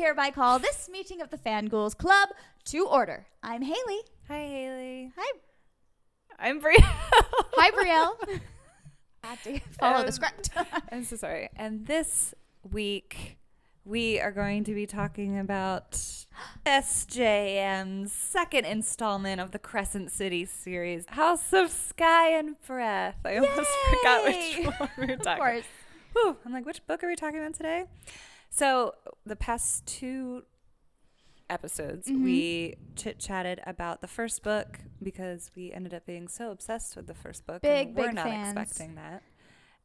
hereby call this meeting of the FanGhouls Club to order. I'm Haley. Hi, Haley. Hi. I'm Brielle. Hi, Brielle. I had to follow the script. I'm so sorry. And this week, we are going to be talking about SJM's second installment of the Crescent City series, House of Sky and Breath. I almost forgot which one we were talking about. Of course. Whew, I'm like, which book are we talking about today? So the past two episodes, we chit-chatted about the first book because we ended up being so obsessed with the first book. Big we're not fans. expecting that.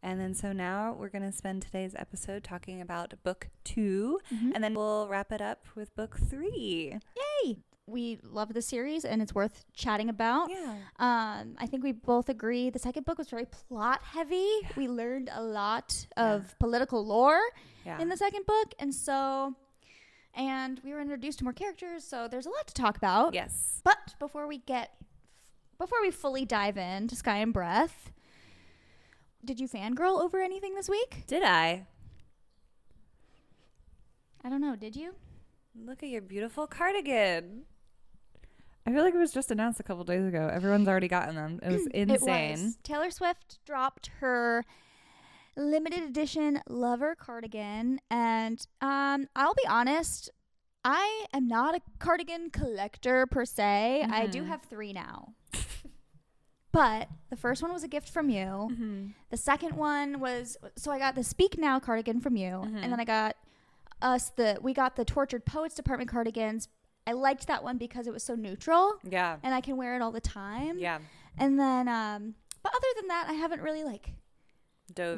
And then so now we're going to spend today's episode talking about book 2, and then we'll wrap it up with book 3. Yay! We love the series and it's worth chatting about. Yeah. I think we both agree the second book was very plot heavy. Yeah. We learned a lot of political lore in the second book. And we were introduced to more characters, so there's a lot to talk about. Yes. But before we fully dive into Sky and Breath, did you fangirl over anything this week? Did I? I don't know. Did you? Look at your beautiful cardigan. I feel like it was just announced a couple days ago. Everyone's already gotten them. It was insane. It was. Taylor Swift dropped her limited edition Lover cardigan, and I'll be honest, I am not a cardigan collector per se. I do have 3 now. But the first one was a gift from you. The second one was, so I got the Speak Now cardigan from you, and then I got we got the Tortured Poets Department cardigans. I liked that one because it was so neutral. Yeah. And I can wear it all the time. Yeah. And then, but other than that, I haven't really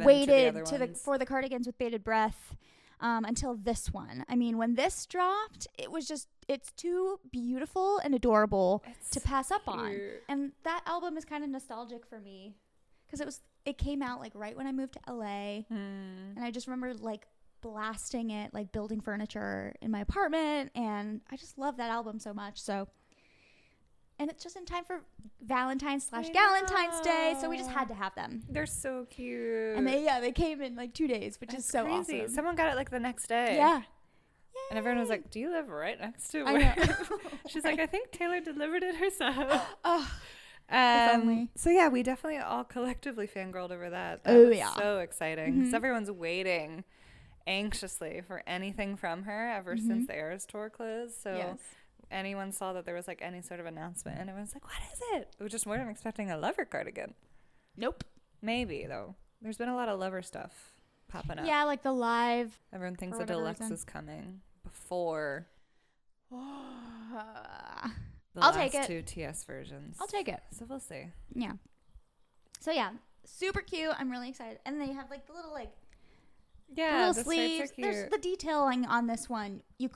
waited for the cardigans with bated breath until this one. I mean, when this dropped, it's too beautiful and adorable to pass up on. And that album is kind of nostalgic for me because it came out right when I moved to LA, and I just remember blasting it, building furniture in my apartment, and I just love that album so much. So, and it's just in time for Valentine's/Galentine's Day, so we just had to have them. They're so cute. And they came in 2 days, which is so crazy. awesome. Someone got it the next day. Yeah. Yay. And everyone was like, do you live right next to I where? know. She's like, I think Taylor delivered it herself. Oh, if only. So yeah, we definitely all collectively fangirled over that. That was so exciting because everyone's waiting anxiously for anything from her ever since the Eras tour closed. So anyone saw that there was any sort of announcement, and everyone's like, what is it? We just weren't expecting a Lover cardigan. Nope. Maybe though. There's been a lot of Lover stuff popping up. Yeah, the live. Everyone thinks the deluxe is coming before I'll take it. 2 TS versions. I'll take it. So we'll see. Yeah. So yeah, super cute. I'm really excited. And they have the little little sleeves. There's the detailing on this one. We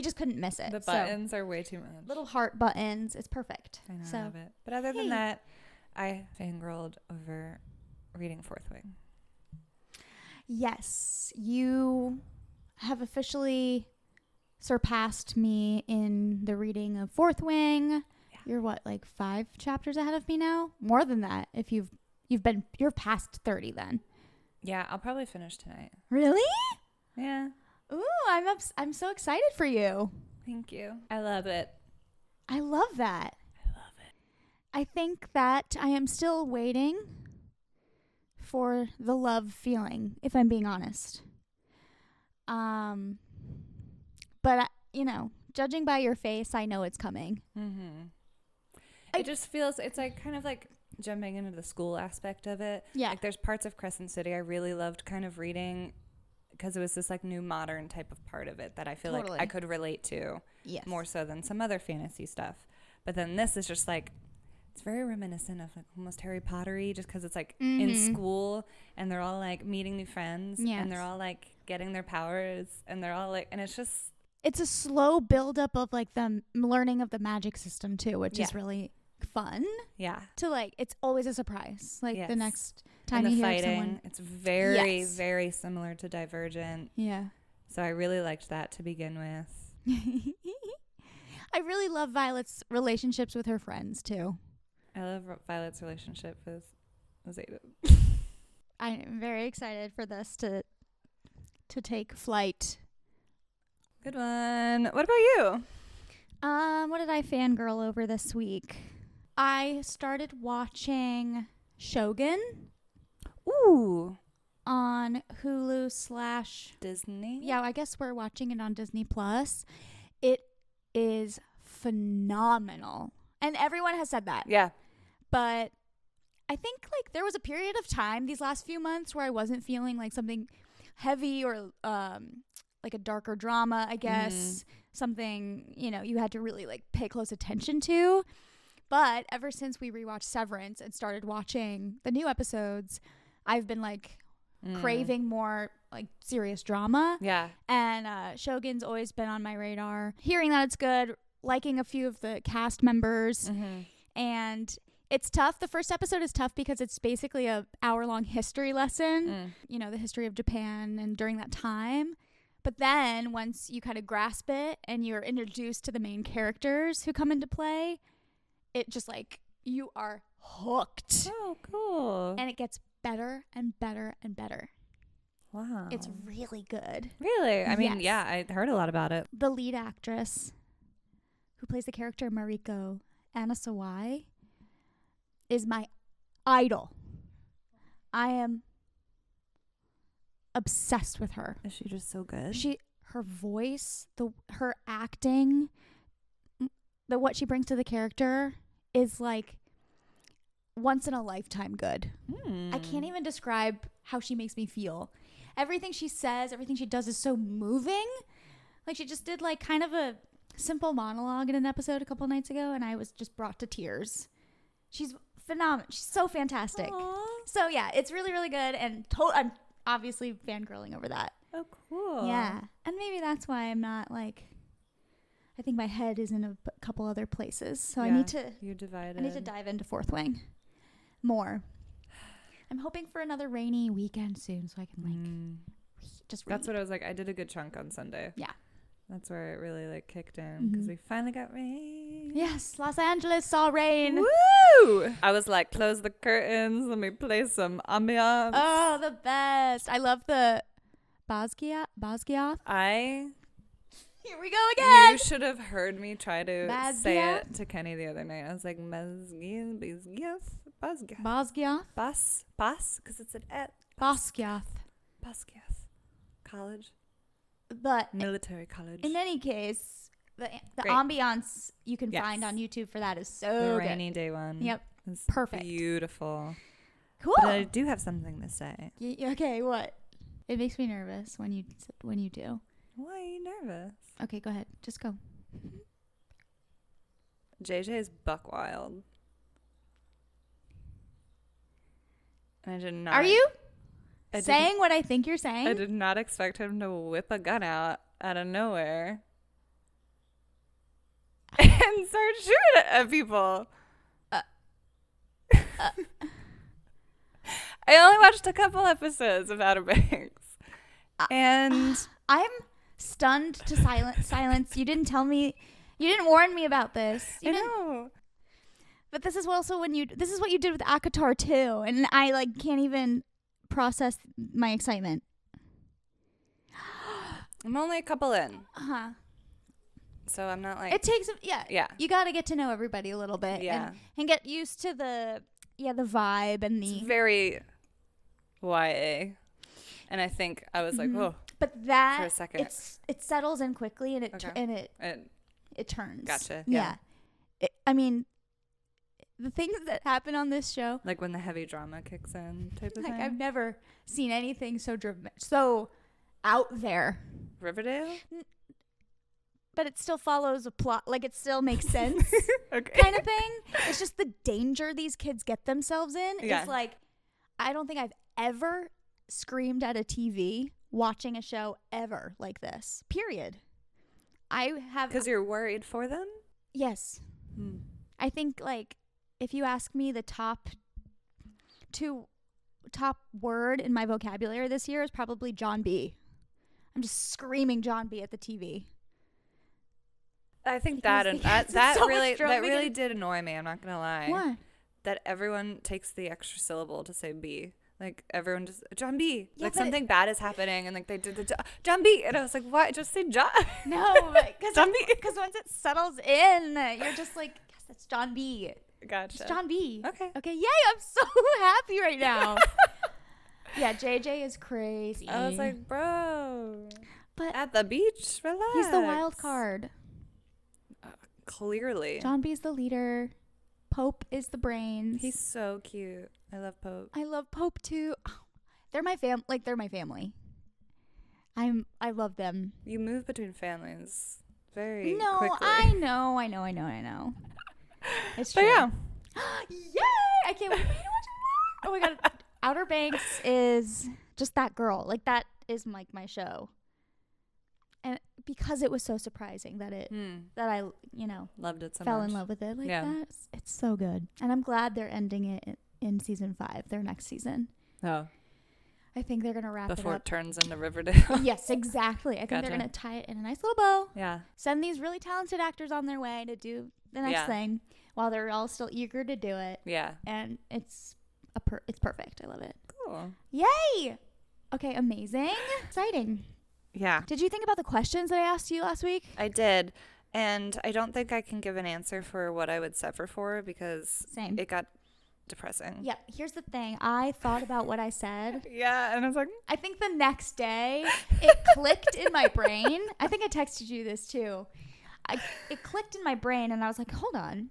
just couldn't miss it. The buttons are way too much. Little heart buttons. It's perfect. I know, I love it. But other than that, I fangirled over reading Fourth Wing. Yes, you have officially surpassed me in the reading of Fourth Wing. Yeah. You're 5 chapters ahead of me now? More than that. If you're past 30 then. Yeah, I'll probably finish tonight. Really? Yeah. Ooh, I'm so excited for you. Thank you. I love it. I love that. I love it. I think that I am still waiting for the love feeling, if I'm being honest. But judging by your face, I know it's coming. It just feels, it's kind of jumping into the school aspect of it. Yeah. There's parts of Crescent City I really loved kind of reading because it was this new modern type of part of it that I feel like I could relate to more so than some other fantasy stuff. But then this is just it's very reminiscent of almost Harry Potter-y just because it's in school and they're all meeting new friends and they're all getting their powers and they're all and it's just. It's a slow buildup of the learning of the magic system too, which is really fun. Yeah. To it's always a surprise. The next time you hear someone. It's very, very similar to Divergent. Yeah. So I really liked that to begin with. I really love Violet's relationships with her friends too. I love Violet's relationship with Zeta. I am very excited for this to take flight Good one. What about you? What did I fangirl over this week? I started watching Shogun. Ooh. On Hulu / Disney. Yeah, I guess we're watching it on Disney Plus. It is phenomenal. And everyone has said that. Yeah. But I think like there was a period of time these last few months where I wasn't feeling like something heavy or like a darker drama, I guess. Something, you had to really like pay close attention to. But ever since we rewatched Severance and started watching the new episodes, I've been like craving more like serious drama. Yeah. And Shogun's always been on my radar. Hearing that it's good, liking a few of the cast members. And it's tough. The first episode is tough because it's basically a hour-long history lesson, the history of Japan and during that time. But then once you kind of grasp it and you're introduced to the main characters who come into play, it just like you are hooked. Oh, cool. And it gets better and better and better. Wow. It's really good. Really? I mean, Yes. yeah, I heard a lot about it. The lead actress who plays the character Mariko, Anna Sawai, is my idol. I am obsessed with her. Is she just so good? Her voice, her acting, what she brings to the character is like once in a lifetime good. I can't even describe how she makes me feel. Everything she says, everything she does is so moving. Like she just did like kind of a simple monologue in an episode a couple nights ago and I was just brought to tears. She's phenomenal. She's so fantastic. Aww. So yeah, it's really, really good and I'm obviously fangirling over that. Oh, cool. Yeah. And maybe that's why I'm not like, I think my head is in a couple other places. So yeah, you're divided. I need to dive into Fourth Wing more. I'm hoping for another rainy weekend soon so I can like just read. That's what I was like. I did a good chunk on Sunday. Yeah. That's where it really like kicked in because we finally got rain. Yes, Los Angeles saw rain. Woo! I was like, close the curtains. Let me play some ambiance. Oh, the best. I love the Basquiat. Here we go again. You should have heard me try to say it to Kenny the other night. I was like, Basquiat. Bas, because it's an et. Basquiat. College. But military college. In any case, the ambiance you can find on YouTube for that is so the good. rainy day one. Yep. It's perfect. Beautiful. Cool. But I do have something to say. Okay, what? It makes me nervous when you do. Why are you nervous? Okay, go ahead. Just go. JJ is buck wild. And I did not. Are you saying what I think you're saying? I did not expect him to whip a gun out of nowhere and start shooting at people. I only watched a couple episodes of Outer Banks, and I'm stunned to silence. You didn't tell me. You didn't warn me about this. I know. But this is also this is what you did with ACOTAR too, and I like can't even process my excitement. I'm only a couple in. Uh-huh. So I'm not like... It takes... Yeah. You got to get to know everybody a little bit. Yeah. And get used to the vibe and the... It's very YA. And I think I was like, whoa. But that... For a second. It settles in quickly and it turns. Gotcha. Yeah. I mean... The things that happen on this show, like when the heavy drama kicks in, type of thing. I've never seen anything so out there. Riverdale, but it still follows a plot. Like it still makes sense, okay. Kind of thing. It's just the danger these kids get themselves in. Yeah. Is like, I don't think I've ever screamed at a TV watching a show ever like this. Period. I have because you're worried for them. Yes, I think like. If you ask me the top word in my vocabulary this year is probably John B. I'm just screaming John B at the TV. I think that really did annoy me. I'm not gonna lie. What? That everyone takes the extra syllable to say B. Like everyone just John B. Yeah, like something bad is happening, and like they did the John B. And I was like, what? Just say John. No, because John B. Because once it settles in, you're just like, yes, that's John B. Gotcha. It's John B. Okay. Okay. Yay! I'm so happy right now. Yeah, JJ is crazy. I was like, bro. But at the beach, relax. He's the wild card. Clearly. John B's the leader. Pope is the brains. He's so cute. I love Pope. I love Pope too. Oh, they're my they're my family. I love them. You move between families very no, quickly. I know. It's true. But yeah. Yay! I can't wait for you to watch it. Oh my god. Outer Banks is just that girl. Like that is like my show. And because it was so surprising that I loved it so fell much. in love with it like that. It's so good. And I'm glad they're ending it in season 5, their next season. Oh. I think they're going to wrap it up. Before it turns into Riverdale. Yes, exactly. I think they're going to tie it in a nice little bow. Yeah. Send these really talented actors on their way to do the next thing while they're all still eager to do it. Yeah. And it's perfect. I love it. Cool. Yay! Okay, amazing. Exciting. Yeah. Did you think about the questions that I asked you last week? I did. And I don't think I can give an answer for what I would suffer for because it got depressing. Yeah, here's the thing. I thought about what I said. Yeah, and I was like, I think the next day it clicked in my brain. I think I texted you this too. It clicked in my brain and I was like, hold on.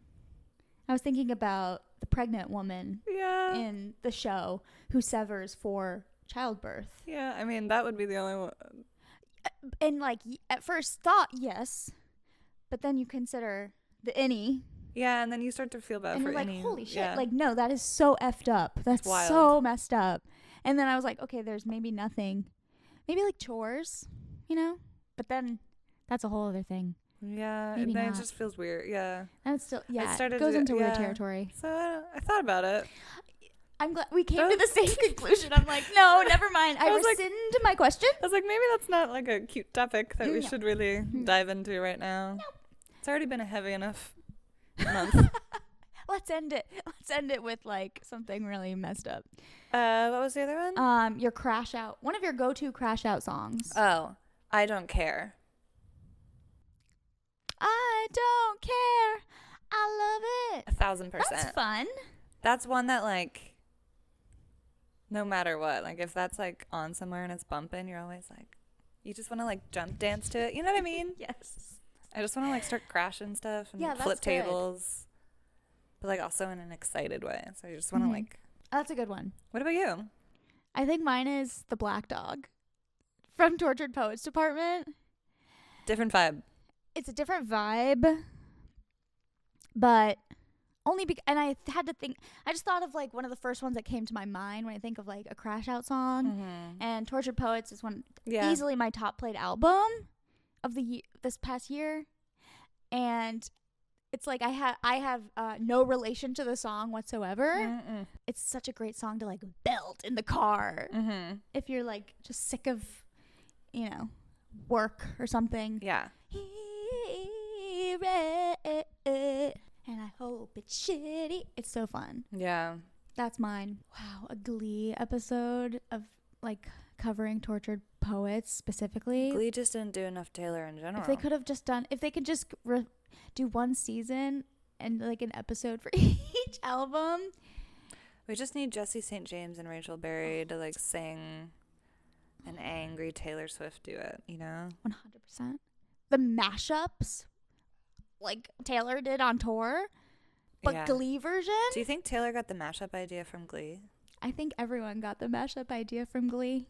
I was thinking about the pregnant woman in the show who severs for childbirth. Yeah, I mean, that would be the only one. And like at first thought, yes. But then you consider the innie. Yeah, and then you start to feel bad and for you're like, innie. holy shit. Yeah. Like, no, that is so effed up. That's so messed up. And then I was like, okay, there's maybe nothing. Maybe like chores, But then that's a whole other thing. Yeah, maybe then not. it just feels weird. Yeah. And it's still, it goes into weird territory. So I thought about it. I'm glad we came to the same conclusion. I'm like, no, never mind. I rescind my question. I was like, maybe that's not like a cute topic that we should really dive into right now. No. It's already been a heavy enough month. Let's end it. Let's end it with like something really messed up. What was the other one? Your crash out. One of your go-to crash out songs. Oh, I Don't Care. I don't care. I love it. 1,000%. That's fun. That's one that like, no matter what, like if that's like on somewhere and it's bumping, you're always like, you just want to like jump dance to it. You know what I mean? Yes. I just want to like start crashing stuff and flip tables, but like also in an excited way. So you just want to like. That's a good one. What about you? I think mine is The Black Dog from Tortured Poets Department. Different vibe. It's a different vibe, but only and I had to think. I just thought of like one of the first ones that came to my mind when I think of like a crash out song, and Tortured Poets is easily my top played album of this past year, and it's like I have no relation to the song whatsoever. Mm-mm. It's such a great song to like belt in the car if you're like just sick of work or something. Yeah. Hear it, and I hope it's shitty. It's so fun. Yeah. That's mine. Wow, a Glee episode of like covering Tortured Poets specifically. Glee just didn't do enough Taylor in general. If they could just do one season and like an episode for each album. We just need Jesse St. James and Rachel Berry to like sing an angry Taylor Swift duet, 100%. The mashups like Taylor did on tour, but Glee version. Do you think Taylor got the mashup idea from Glee? I think everyone got the mashup idea from Glee.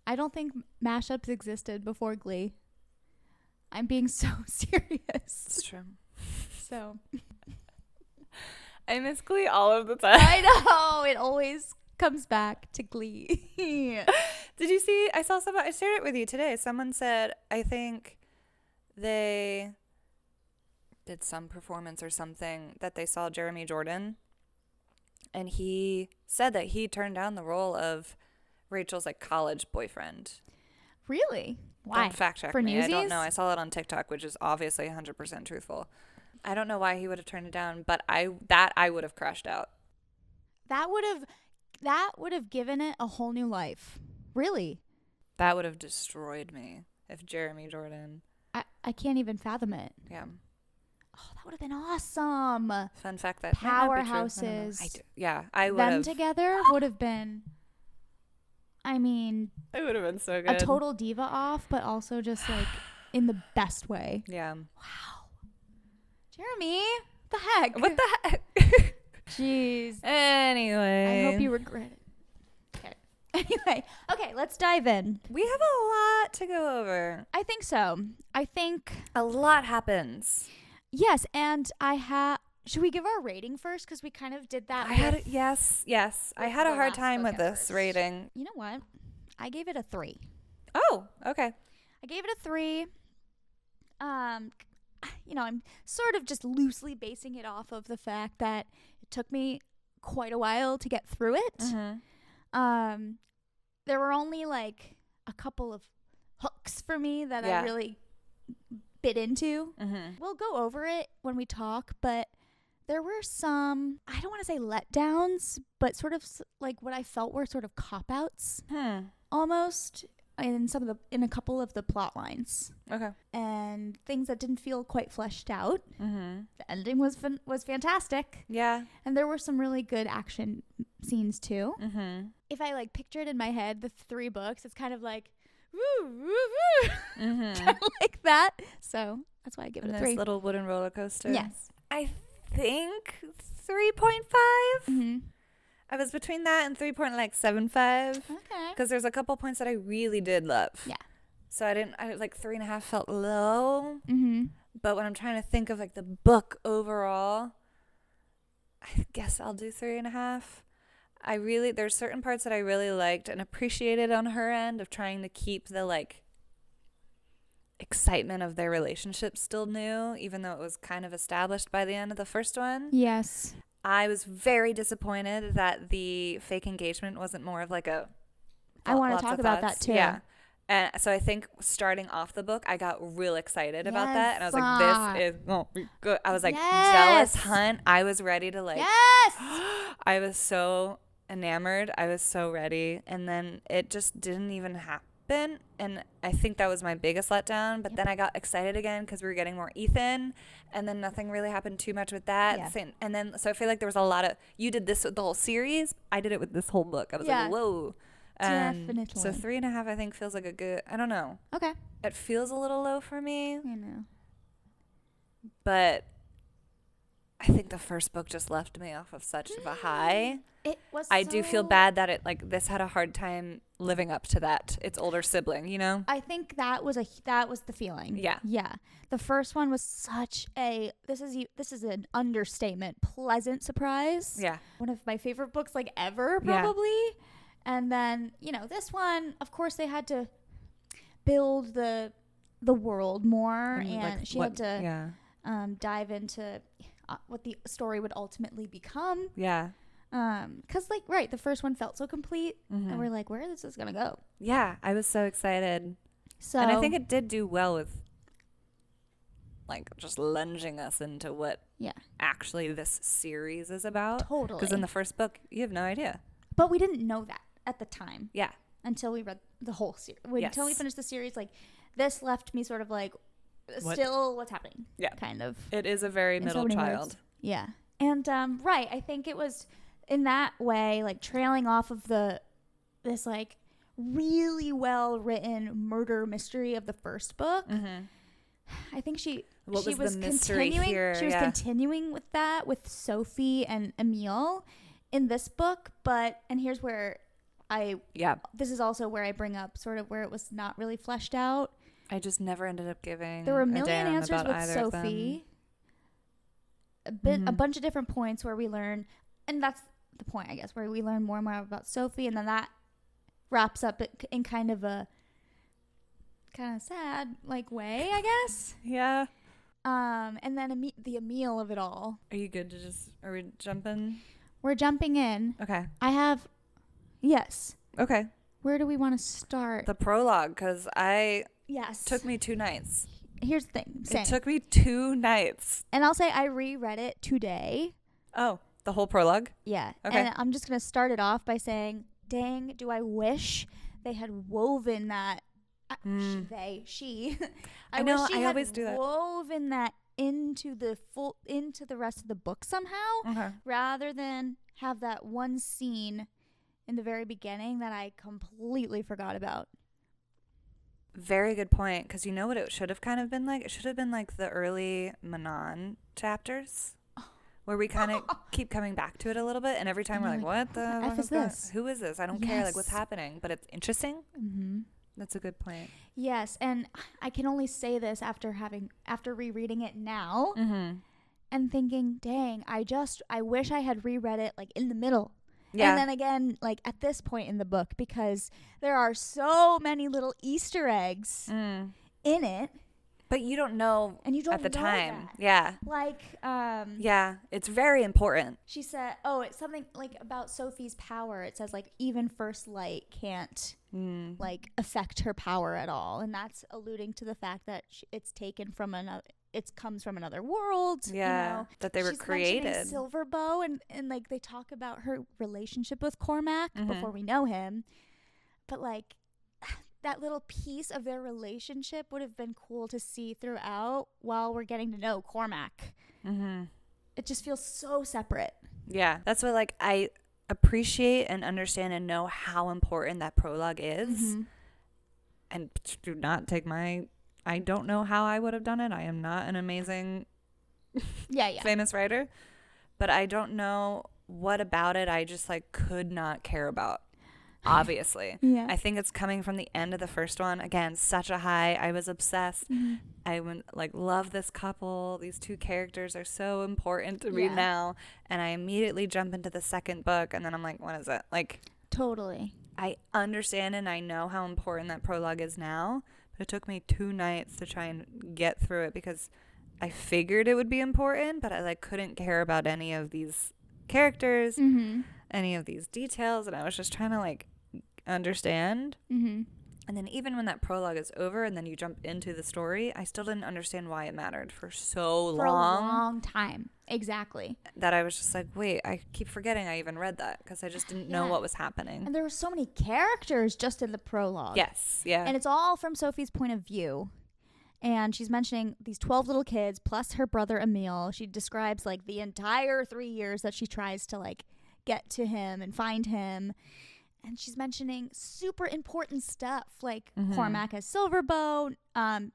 I don't think mashups existed before Glee. I'm being so serious. It's true. So I miss Glee all of the time. I know. It always comes back to Glee. Did you see? I saw somebody. I shared it with you today. Someone said, I think they did some performance or something that they saw Jeremy Jordan, and he said that he turned down the role of Rachel's like college boyfriend. Really? Why? Don't fact check for me. Newsies? I don't know. I saw it on TikTok, which is obviously 100% truthful. I don't know why he would have turned it down, but I would have crashed out. That would have that would have given it a whole new life. Really. That would have destroyed me if Jeremy Jordan. I can't even fathom it. Yeah. Oh, that would have been awesome. Fun fact that powerhouses. I would have. Them together would have been, I mean, it would have been so good. A total diva off, but also just like in the best way. Yeah. Wow. Jeremy, what the heck? What the heck? Jeez. Anyway. I hope you regret it. Okay. Anyway, okay, let's dive in. We have a lot to go over. I think so. I think a lot happens. Yes, and should we give our rating first? Because we kind of did that. Yes. I had a hard time with this rating. You know what? I gave it a 3. Oh, okay. I gave it a 3. I'm sort of just loosely basing it off of the fact that it took me quite a while to get through it. Mm-hmm. There were only like a couple of hooks for me that I really bit into. Mm-hmm. We'll go over it when we talk, but there were some, I don't want to say letdowns, but sort of like what I felt were sort of cop-outs almost in a couple of the plot lines. Okay. And things that didn't feel quite fleshed out. Mm-hmm. The ending was fantastic. Yeah. And there were some really good action scenes too. Mm-hmm. If I like picture it in my head, the 3 books, it's kind of like, woo, woo, woo. Mm-hmm. Kind of like that. So that's why I give it a 3. Nice little wooden roller coaster. Yes. I think 3.5. Mm-hmm. I was between that and 3.75. Okay. Because there's a couple points that I really did love. Yeah. So I like 3.5 felt low. Mm-hmm. But when I'm trying to think of like the book overall, I guess I'll do 3.5. There's certain parts that I really liked and appreciated on her end of trying to keep the like excitement of their relationship still new, even though it was kind of established by the end of the first one. Yes. I was very disappointed that the fake engagement wasn't more of like a... I want to talk about that too. Yeah. And so I think starting off the book, I got real excited about that. And I was like, this is going to be good. I was like, jealous hunt. I was ready to like... Yes! I was so enamored. I was so ready. And then it just didn't even happen. And I think that was my biggest letdown. But then I got excited again because we were getting more Ethan. And then nothing really happened too much with that. Yeah. And then, so I feel like there was a lot of... You did this with the whole series. I did it with this whole book. I was like, whoa. Definitely. So 3.5, I think, feels like a good... I don't know. Okay. It feels a little low for me. I know. But I think the first book just left me off of such of a high. It was. I do feel bad that this had a hard time living up to that. Its older sibling, you know. I think that was the feeling. Yeah. Yeah. The first one was such a this is an understatement, pleasant surprise. Yeah. One of my favorite books like ever, probably. Yeah. And then, this one, of course, they had to build the world more, and she had to dive into what the story would ultimately become. Yeah. Because, the first one felt so complete, and we're like, where is this going to go? Yeah, I was so excited. And I think it did do well with, just lunging us into what actually this series is about. Totally. Because in the first book, you have no idea. But we didn't know that at the time. Yeah. Until we read the whole series. Until we finished the series, this left me sort of still what's happening? Yeah. Kind of. It is a very middle child. Words. Yeah. And, I think it was in that way, trailing off of this really well written murder mystery of the first book. Mm-hmm. I think she was continuing. She was continuing with that with Sophie and Emile in this book, and here's where this is also where I bring up sort of where it was not really fleshed out. I just never ended up giving. There were a million answers with Sophie. A bunch of different points where we learn, and that's the point, I guess, where we learn more and more about Sophie, and then that wraps up in kind of a sad way, I guess. Yeah. And then the Emile of it all. Are you good to are we jumping? We're jumping in. Okay. Yes. Okay. Where do we want to start? The prologue, because took me 2 nights. Here's the thing. It took me 2 nights. And I'll say I reread it today. Oh. The whole prologue? Yeah. Okay. And I'm just going to start it off by saying, dang, do I wish they had woven that. She. I know, wish she had always do that. Woven that into the rest of the book somehow, rather than have that one scene in the very beginning that I completely forgot about. Very good point, because you know what it should have kind of been like? It should have been like the early Manon chapters, where we kind of keep coming back to it a little bit, and every time we're like, what the F is this? Who is this? I don't care, like, what's happening, but it's interesting. That's a good point. Yes, and I can only say this after rereading it now and thinking, dang, I wish I had reread it like in the middle. Yeah. And then again, like at this point in the book, because there are so many little Easter eggs in it. But you don't know at the time. That. Yeah. Like, yeah, it's very important. She said, it's something like about Sophie's power. It says like even first light can't like affect her power at all. And that's alluding to the fact that it's taken from it comes from another world. Yeah. You know? That they were created. Silver Bow and like they talk about her relationship with Cormac before we know him. But like, that little piece of their relationship would have been cool to see throughout while we're getting to know Cormac. It just feels so separate. Yeah, that's what like I appreciate and understand and know how important that prologue is. And do not take I don't know how I would have done it. I am not an amazing famous writer, but I don't know what about it I just like could not care about. Obviously. Yeah. I think it's coming from the end of the first one. Again, such a high. I was obsessed. I would like love this couple. These two characters are so important to me now. And I immediately jump into the second book and then I'm like, what is it? Like, totally. I understand and I know how important that prologue is now, but it took me 2 nights to try and get through it because I figured it would be important, but I like couldn't care about any of these characters, any of these details, and I was just trying to like understand. And then even when that prologue is over and then you jump into the story, I still didn't understand why it mattered for a long time. Exactly. That I was just like, wait, I keep forgetting I even read that because I just didn't know what was happening. And there were so many characters just in the prologue. Yes. Yeah. And it's all from Sophie's point of view. And she's mentioning these 12 little kids plus her brother Emil. She describes like the entire 3 years that she tries to like get to him and find him. And she's mentioning super important stuff like Cormac as Silverbow,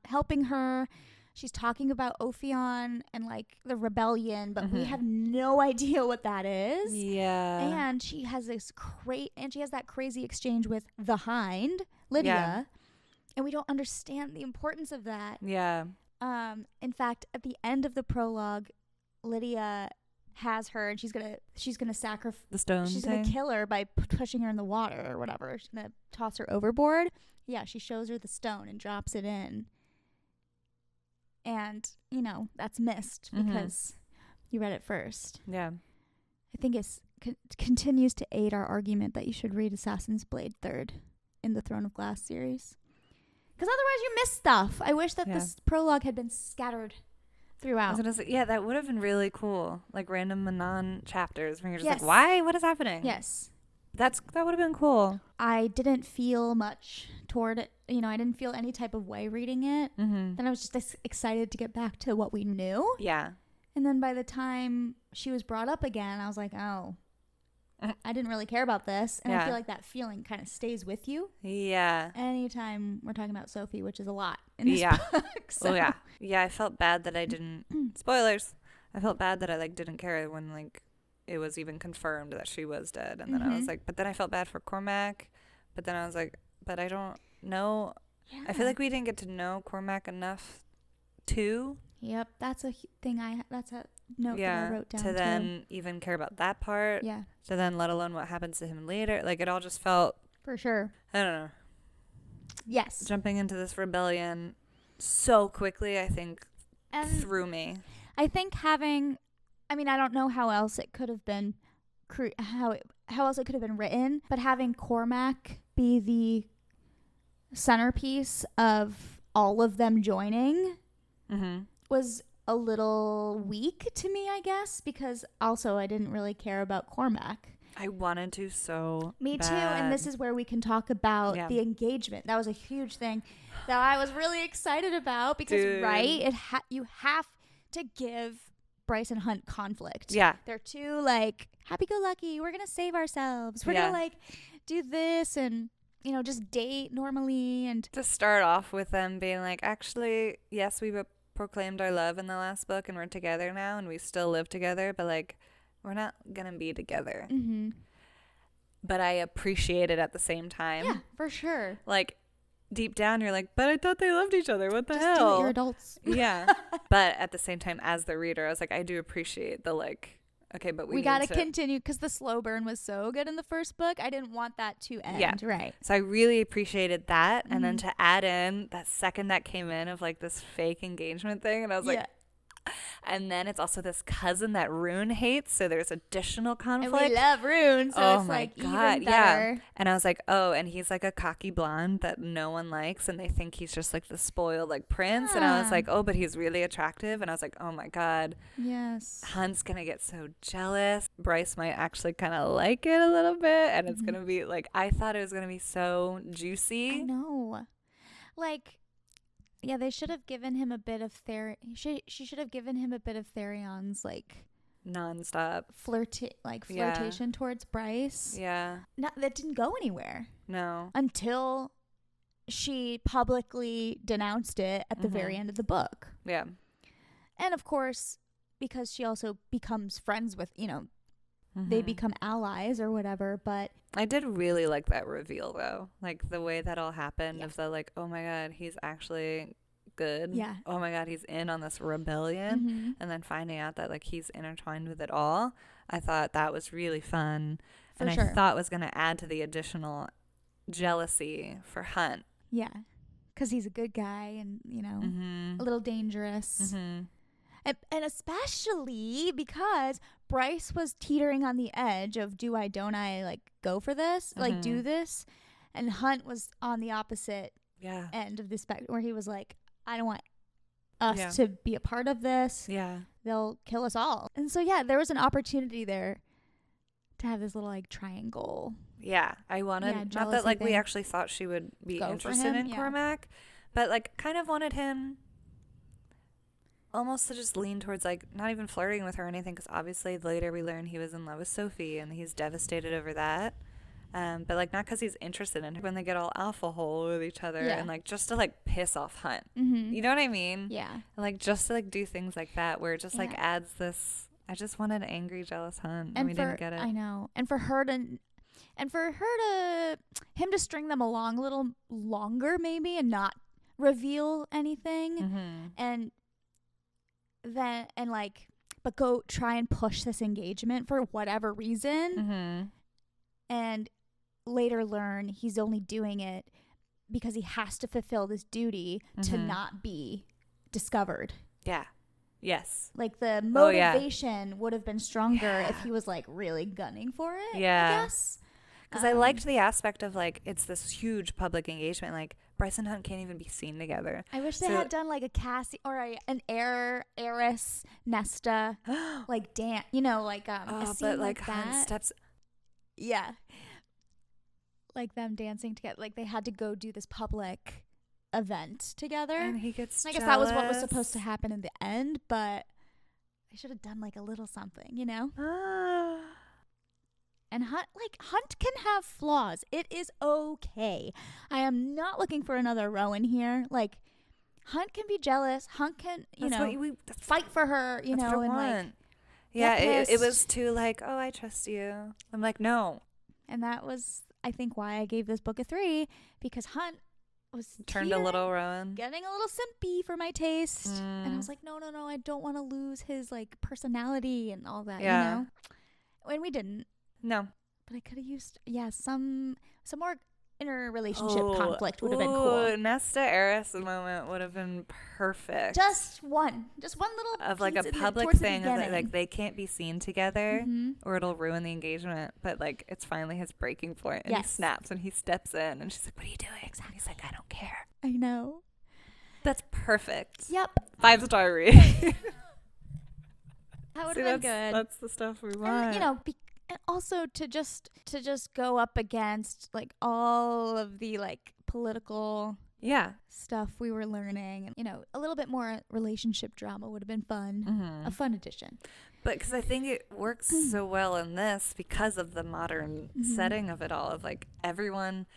helping her. She's talking about Ophion and like the rebellion, but we have no idea what that is. Yeah. And she has that crazy exchange with the Hind, Lydia. Yeah. And we don't understand the importance of that. Yeah. In fact, at the end of the prologue, Lydia has her and she's gonna sacrifice the stone. She's gonna kill her by pushing her in the water or whatever. She's gonna toss her overboard. Yeah, she shows her the stone and drops it in. And that's missed because you read it first. Yeah, I think it continues to aid our argument that you should read Assassin's Blade 3rd in the Throne of Glass series. Because otherwise you miss stuff. I wish that this prologue had been scattered throughout. That would have been really cool. Like random Manon chapters where you're just like, why? What is happening? Yes. That would have been cool. I didn't feel much toward it. I didn't feel any type of way reading it. Then I was just excited to get back to what we knew. Yeah. And then by the time she was brought up again, I was like, oh, I didn't really care about this. And I feel like that feeling kind of stays with you. Yeah. Anytime we're talking about Sophie, which is a lot in this book. So. Oh, yeah. Yeah, I felt bad that I didn't... Spoilers. I felt bad that I didn't care when it was even confirmed that she was dead. And then I was like, but then I felt bad for Cormac. But then I was like, but I don't know. Yeah. I feel like we didn't get to know Cormac enough too. Yep. That's a thing that's a note that I wrote down to then even care about that part. Yeah. To then let alone what happens to him later. Like it all just felt. For sure. I don't know. Yes. Jumping into this rebellion so quickly, I think, threw me. I think I don't know how else it could have been, how else it could have been written, but having Cormac be the centerpiece of all of them joining was a little weak to me, I guess, because also I didn't really care about Cormac. I wanted to so Me bad. too, and this is where we can talk about the engagement. That was a huge thing that I was really excited about because, you have to give Bryce and Hunt conflict. Yeah. They're too, like, happy-go-lucky. We're going to save ourselves. We're going to, like, do this and, you know, just date normally. And to start off with them being like, actually, yes, we proclaimed our love in the last book and we're together now and we still live together, but, like, we're not gonna be together. Mm-hmm. But I appreciate it at the same time. Yeah, for sure. Like, deep down, you're like, but I thought they loved each other. What the hell? Just do it, you're adults. Yeah. But at the same time, as the reader, I was like, I do appreciate the, like, okay, but we got to continue because the slow burn was so good in the first book. I didn't want that to end. Yeah. Right. So I really appreciated that. Mm-hmm. And then to add in that second that came in of, like, this fake engagement thing, and I was like, and then it's also this cousin that Rune hates, so there's additional conflict. And we love Rune, so it's like even better. Yeah. And I was like, oh, and he's like a cocky blonde that no one likes, and they think he's just like the spoiled like prince. And I was like, oh, but he's really attractive. And I was like, oh my God. Yes. Hunt's gonna get so jealous. Bryce might actually kind of like it a little bit, and it's gonna be like, I thought it was gonna be so juicy. I know. Like, yeah, they should have given him a bit of she should have given him a bit of Therion's like nonstop flirtation towards Bryce. Yeah. That didn't go anywhere. No. Until she publicly denounced it at the very end of the book. Yeah. And of course, because she also becomes friends with, you know, they become allies or whatever, but I did really like that reveal though. Like the way that all happened of the like, oh my God, he's actually good. Yeah. Oh my God, he's in on this rebellion. And then finding out that like he's intertwined with it all. I thought that was really fun. I thought was going to add to the additional jealousy for Hunt. Yeah. Because he's a good guy and, you know, a little dangerous. And especially because Bryce was teetering on the edge of don't I like go for this, like do this, and Hunt was on the opposite end of the spectrum where he was like, I don't want us to be a part of this. Yeah, they'll kill us all. And so there was an opportunity there to have this little like triangle. Yeah, I wanted not that like we actually thought she would be interested in Cormac, but like kind of wanted him almost to just lean towards like not even flirting with her or anything, because obviously later we learn he was in love with Sophie and he's devastated over that, but like not because he's interested in her, when they get all alpha hole with each other and like just to like piss off Hunt, you know what I mean? And like just to like do things like that where it just like adds this. I just wanted an angry jealous Hunt and we didn't get it. I know. And for him to string them along a little longer maybe and not reveal anything but go try and push this engagement for whatever reason and later learn he's only doing it because he has to fulfill this duty to not be discovered. Like the motivation would have been stronger if he was like really gunning for it. I guess because I liked the aspect of like it's this huge public engagement, like Bryce and Hunt can't even be seen together. I wish they had done like a Cassie or an heiress Nesta like dance, you know, like a scene but like that. Hunt steps. Yeah, like them dancing together. Like they had to go do this public event together, and he gets. I guess that was what was supposed to happen in the end, but they should have done like a little something, you know. And Hunt can have flaws. It is okay. I am not looking for another Rowan here. Like, Hunt can be jealous. Hunt can, fight for her, you know, and like. Yeah, it was too like, oh, I trust you. I'm like, no. And that was, I think, why I gave this book a 3, because Hunt was turned a little Rowan, getting a little simpy for my taste, and I was like, no, I don't want to lose his like personality and all that, you know. And we didn't. No. But I could have used, some more interrelationship conflict would have been cool. Nesta heiress moment would have been perfect. Just one little of like a public thing of like they can't be seen together or it'll ruin the engagement. But like it's finally his breaking point, and he snaps and he steps in and she's like, "What are you doing?" Exactly. And he's like, "I don't care." I know. That's perfect. Yep. 5-star read. That would have been good. That's the stuff we want. And, and also to just go up against like all of the like political stuff we were learning, and a little bit more relationship drama would have been fun. A fun addition. But because I think it works so well in this because of the modern setting of it all, of like everyone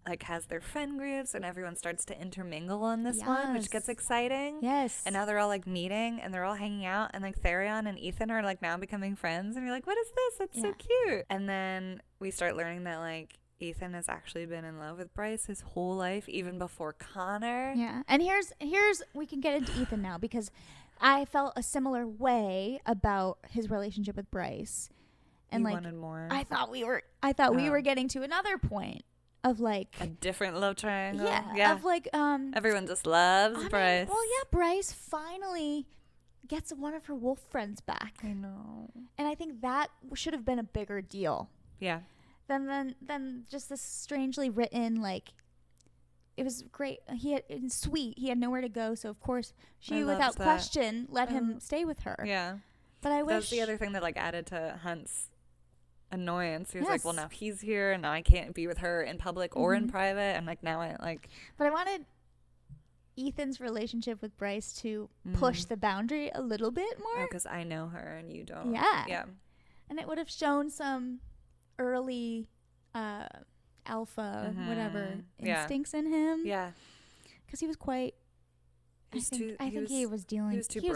like has their friend groups and everyone starts to intermingle on this one, which gets exciting. Yes. And now they're all like meeting and they're all hanging out, and like Therion and Ethan are like now becoming friends, and you're like, what is this? That's so cute. And then we start learning that like Ethan has actually been in love with Bryce his whole life, even before Connor. Yeah. And here's we can get into Ethan now, because I felt a similar way about his relationship with Bryce. And you wanted more. I thought we were getting to another point of like a different love triangle. Yeah. Of like everyone just loves Bryce. Bryce finally gets one of her wolf friends back. I know. And I think that should have been a bigger deal. Yeah. Than just this strangely written, like, it was great. Sweet. He had nowhere to go, so of course she, without question, let him stay with her. Yeah. But I wish that's the other thing that like added to Hunt's annoyance. He was like, well, now he's here and now I can't be with her in public or in private, and like now I like. But I wanted Ethan's relationship with Bryce to push the boundary a little bit more. Oh, because I know her and you don't. Yeah. And it would have shown some early alpha whatever instincts in him. Yeah. Because he was quite. I think he was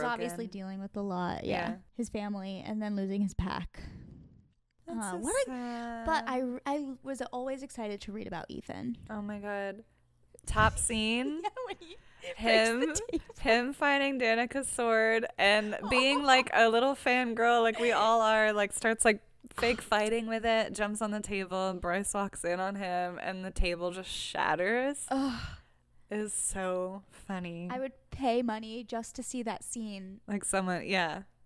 obviously dealing with a lot. Yeah. His family, and then losing his pack. Sad. But I was always excited to read about Ethan. Oh my god. Top scene. When him finding Danica's sword and being like a little fangirl like we all are, like starts like fake fighting with it, jumps on the table, and Bryce walks in on him and the table just shatters. It is so funny. I would pay money just to see that scene. Like someone,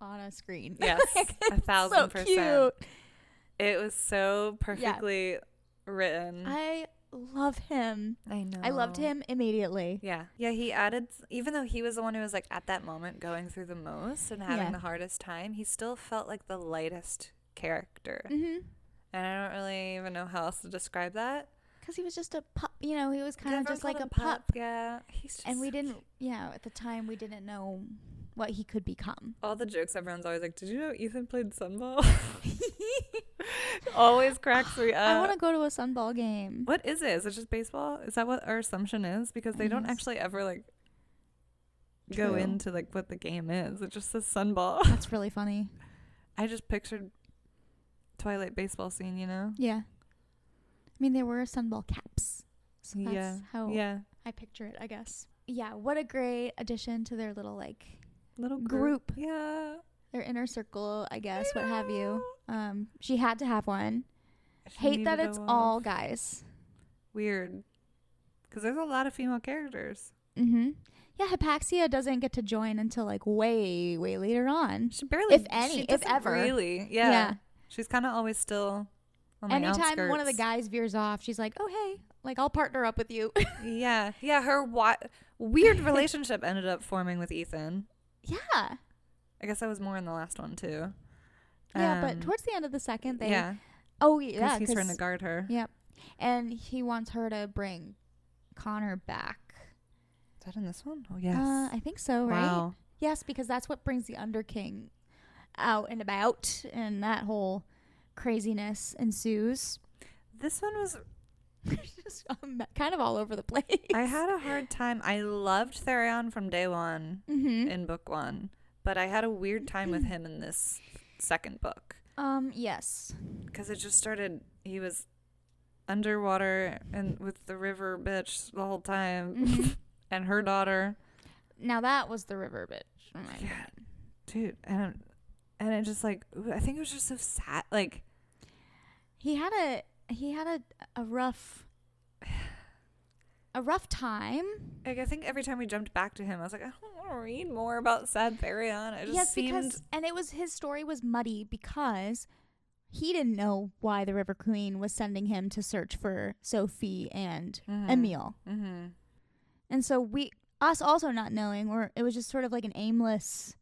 on a screen. Yes, 1,000%. So cute. It was so perfectly written. I love him. I know. I loved him immediately. Yeah. Yeah, he added, even though he was the one who was like at that moment going through the most and having the hardest time, he still felt like the lightest character. And I don't really even know how else to describe that. Because he was just a pup. He was kind of just like a pup. Yeah. He's just and we didn't, at the time we didn't know what he could become. All the jokes, everyone's always like, did you know Ethan played Sunball? Always cracks me up. I want to go to a Sunball game. What is it? Is it just baseball? Is that what our assumption is? Because they don't actually ever like go into like what the game is. It just says Sunball. That's really funny. I just pictured Twilight baseball scene, Yeah. I mean, there were Sunball caps. So that's how I picture it, I guess. Yeah, what a great addition to their little group. Yeah. Their inner circle, I guess, what have you. She had to have one. Hate that it's all guys. Weird. Because there's a lot of female characters. Yeah, Hypaxia doesn't get to join until like way, way later on. She barely, if ever. Really. Yeah. She's kind of always still on the outskirts. Anytime one of the guys veers off, she's like, oh, hey, like I'll partner up with you. Yeah. Her weird relationship ended up forming with Ethan. Yeah. I guess that was more in the last one too. Yeah, but towards the end of the second, they. Yeah. Oh yeah, because he's trying to guard her. Yep, and he wants her to bring Connor back. Is that in this one? Oh yes. I think so. Right. Wow. Yes, because that's what brings the Underking out and about, and that whole craziness ensues. This one was just kind of all over the place. I had a hard time. I loved Therion from day one in book one, but I had a weird time with him in this second book. Yes. Because it just started, he was underwater and with the river bitch the whole time, and her daughter. Now that was the river bitch. Oh my God. Dude, and it just like, I think it was just so sad. Like, he had a rough time. Like, I think every time we jumped back to him, I was like, I don't want to read more about sad Therion. It just because his story was muddy because he didn't know why the River Queen was sending him to search for Sophie and Emil. And so us also not knowing, or it was just sort of like an aimless,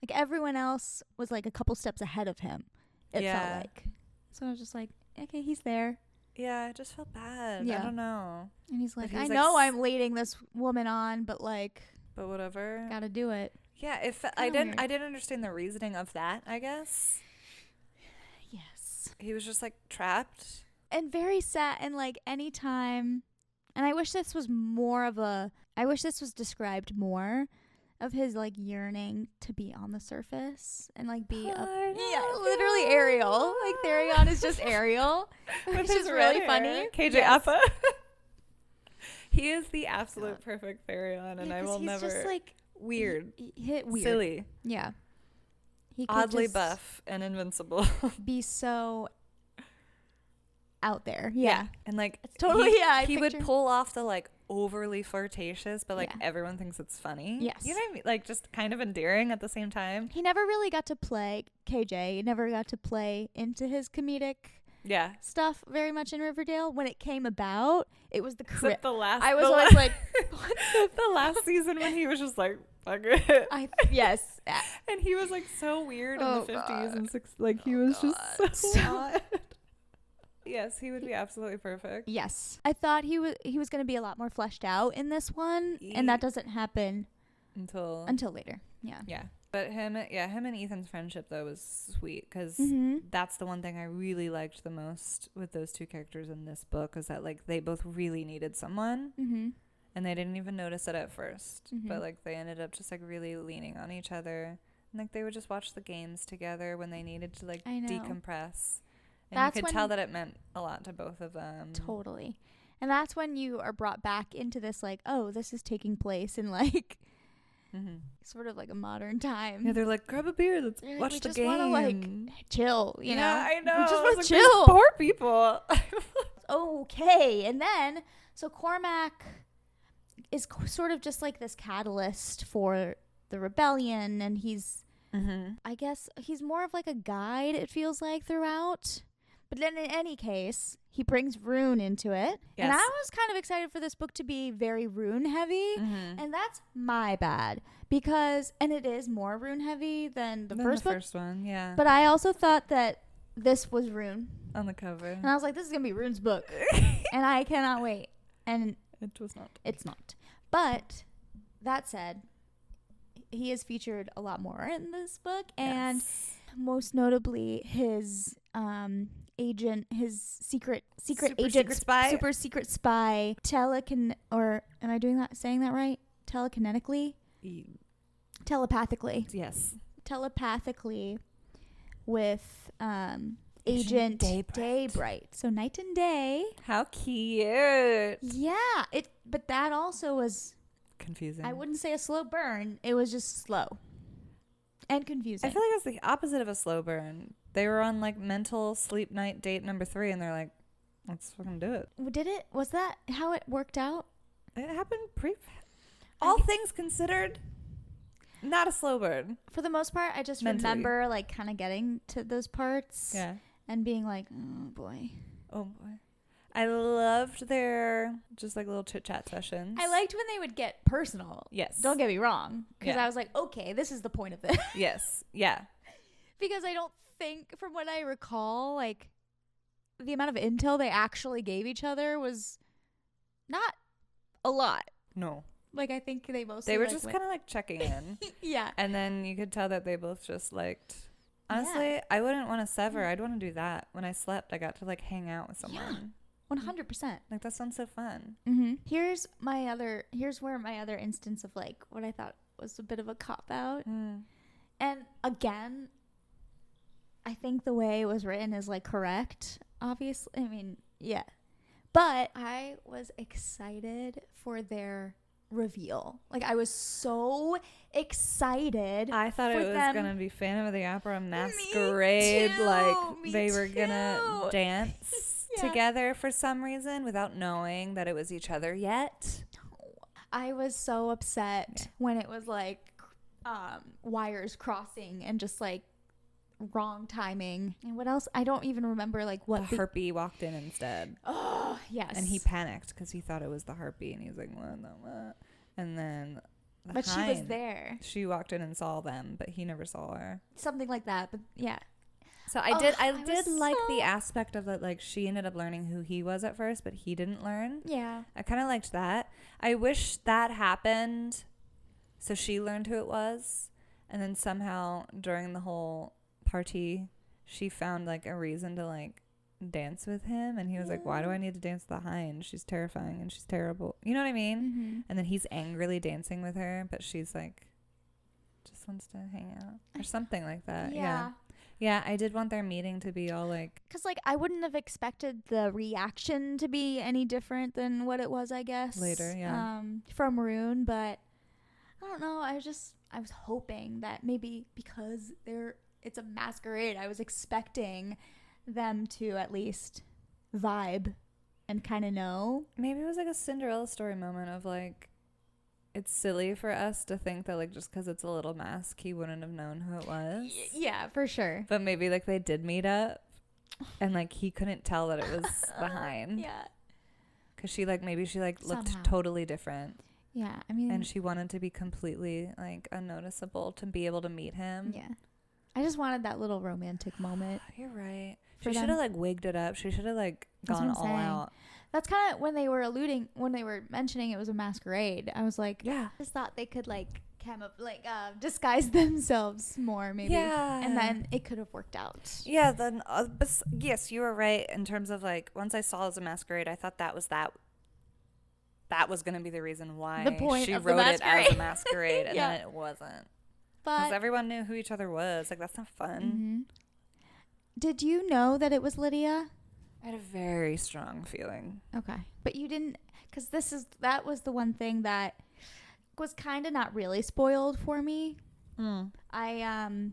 Like everyone else was like a couple steps ahead of him. It felt like. So I was just like, okay, he's there. Yeah, I just felt bad. Yeah. I don't know. And he's like, I know I'm leading this woman on, but like, but whatever. Gotta do it. Yeah, I didn't understand the reasoning of that, I guess. Yes. He was just like trapped. And very sad. And like anytime, and I wish this was described more of his like yearning to be on the surface and like be literally Ariel. Like Therion is just Ariel, which is really funny. KJ Appa. He is the absolute perfect Therion, and I will never. Just like weird, hit weird, silly. Yeah, he could oddly buff and invincible. Be so out there, yeah. And like it's totally he would pull off the like overly flirtatious, but like everyone thinks it's funny. Yes, you know what I mean? Like just kind of endearing at the same time. He never really got to play KJ. He never got to play into his comedic stuff very much in Riverdale. When it came about, it was the last. I was always like, the last season when he was just like, fuck it. Yes, and he was like so weird in the 50s and 60s. Like he was just so odd. Yes, he would be absolutely perfect. Yes, I thought he was going to be a lot more fleshed out in this one, and that doesn't happen until later. Yeah. But him and Ethan's friendship though was sweet because that's the one thing I really liked the most with those two characters in this book is that like they both really needed someone, and they didn't even notice it at first, but like they ended up just like really leaning on each other, and like they would just watch the games together when they needed to like decompress. And you could tell that it meant a lot to both of them. Totally. And that's when you are brought back into this, like, oh, this is taking place in, like, sort of like a modern time. Yeah, they're like, grab a beer, let's watch the game. We just want to, like, chill, you know? I know. We just want to chill. These poor people. Okay. And then, so Cormac is sort of just like this catalyst for the rebellion, and he's, I guess, he's more of like a guide, it feels like, throughout. But then in any case, he brings Rune into it. Yes. And I was kind of excited for this book to be very Rune heavy. And that's my bad. Because, and it is more Rune heavy than the first book. The first one, yeah. But I also thought that this was Rune. On the cover. And I was like, this is going to be Rune's book. And I cannot wait. And it was not. It's not. But that said, he is featured a lot more in this book. And most notably his agent, his super secret spy, or am I saying that right? Telekinetically? Telepathically. Yes. Telepathically with Agent Daybright. So night and day. How cute. Yeah. But that also was confusing. I wouldn't say a slow burn. It was just slow. And confusing. I feel like it's the opposite of a slow burn. They were on like mental sleep night date number 3 and they're like, let's fucking do it. Was that how it worked out? It happened all things considered, not a slow burn. For the most part, I just remember like kind of getting to those parts. Yeah. And being like, oh boy. I loved their just like little chit chat sessions. I liked when they would get personal. Yes. Don't get me wrong. Because I was like, okay, this is the point of this. Yes. Yeah. Because I don't think, from what I recall, like the amount of intel they actually gave each other was not a lot. No. Like I think they mostly they were just kind of like checking in. Yeah. And then you could tell that they both just liked. Honestly, I wouldn't want to sever. I'd want to do that. When I slept, I got to like hang out with someone. 100%. Like that sounds so fun. Here's where my other instance of like what I thought was a bit of a cop out. And again, I think the way it was written is like correct. Obviously, I mean, yeah. But I was excited for their reveal. Like I was so excited. I thought it was gonna be Phantom of the Opera masquerade. Like they were gonna dance together for some reason without knowing that it was each other yet. I was so upset when it was like wires crossing and just like wrong timing. And what else? I don't even remember like what the harpy walked in instead. Oh yes. And he panicked because he thought it was the harpy and he was like, what? And then But she was there. She walked in and saw them, but he never saw her. Something like that, but yeah. So I did like the aspect of that, like she ended up learning who he was at first, but he didn't learn. Yeah. I kind of liked that. I wish that happened so she learned who it was, and then somehow during the whole party she found like a reason to like dance with him, and he was like, why do I need to dance with the hind? She's terrifying and she's terrible. You know what I mean? Mm-hmm. And then he's angrily dancing with her, but she's like just wants to hang out or something like that. Yeah, I did want their meeting to be all like... Because, like, I wouldn't have expected the reaction to be any different than what it was, I guess. Later, yeah. From Rune, but I don't know. I was hoping that maybe because it's a masquerade, I was expecting them to at least vibe and kind of know. Maybe it was like a Cinderella story moment of, like, it's silly for us to think that, like, just because it's a little mask, he wouldn't have known who it was. Yeah, for sure. But maybe, like, they did meet up, and, like, he couldn't tell that it was behind. Yeah. Because maybe she looked somehow totally different. Yeah, I mean. And she wanted to be completely, like, unnoticeable to be able to meet him. Yeah. I just wanted that little romantic moment. You're right. She should have, like, wigged it up. She should have, like, gone all out. That's kind of when they were mentioning it was a masquerade. I was like, yeah, I just thought they could like disguise themselves more, maybe. Yeah. And then it could have worked out. Yeah. Then, yes, you were right in terms of like once I saw it as a masquerade, I thought that was going to be the reason why she wrote it as a masquerade, and then it wasn't. Because everyone knew who each other was. Like that's not fun. Mm-hmm. Did you know that it was Lydia? I had a very strong feeling. Okay. But you didn't, because that was the one thing that was kind of not really spoiled for me. I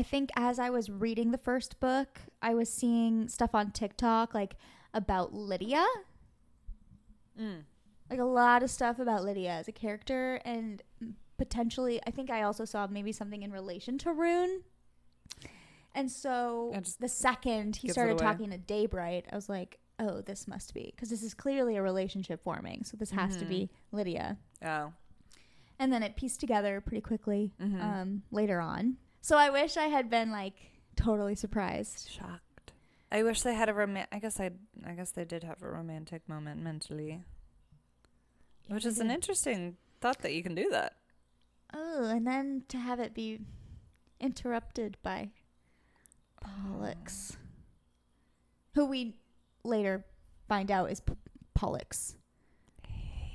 think as I was reading the first book, I was seeing stuff on TikTok like about Lydia. Like a lot of stuff about Lydia as a character, and potentially I think I also saw maybe something in relation to Rune. And so the second he started talking to Daybright, I was like, oh, this must be. Because this is clearly a relationship forming. So this has to be Lydia. Oh. And then it pieced together pretty quickly later on. So I wish I had been like totally surprised. Shocked. I wish they had I guess they did have a romantic moment mentally. Yeah, which is an interesting thought that you can do that. Oh, and then to have it be interrupted by Pollux, who we later find out is Pollux.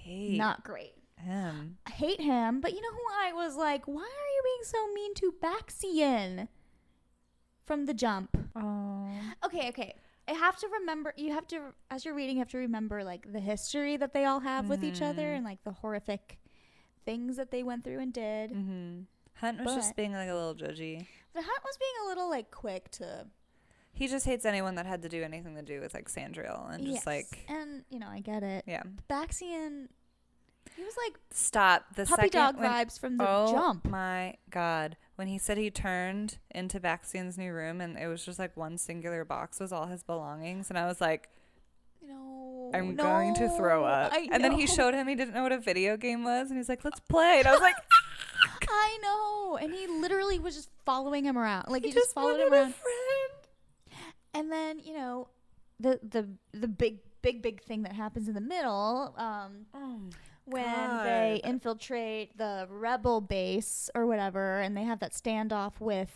Not great. Him. I hate him, but you know who I was like, why are you being so mean to Baxian from the jump? Oh. Okay. I have to remember, as you're reading, you have to remember like the history that they all have with each other and like the horrific things that they went through and did. Hunt was just being like a little judgy. But Hunt was being a little like quick to. He just hates anyone that had to do anything to do with like Sandriel and just like. And I get it. Yeah. Baxian, he was like the puppy dog vibes from the jump. Oh my god! When he said he turned into Baxian's new room and it was just like one singular box was all his belongings, and I was like. I'm going to throw up. And then he showed him he didn't know what a video game was, and he's like, let's play. And I was like, I know. And he literally was just following him around. Like he just followed him around. A friend. And then, the big thing that happens in the middle, when they infiltrate the rebel base or whatever, and they have that standoff with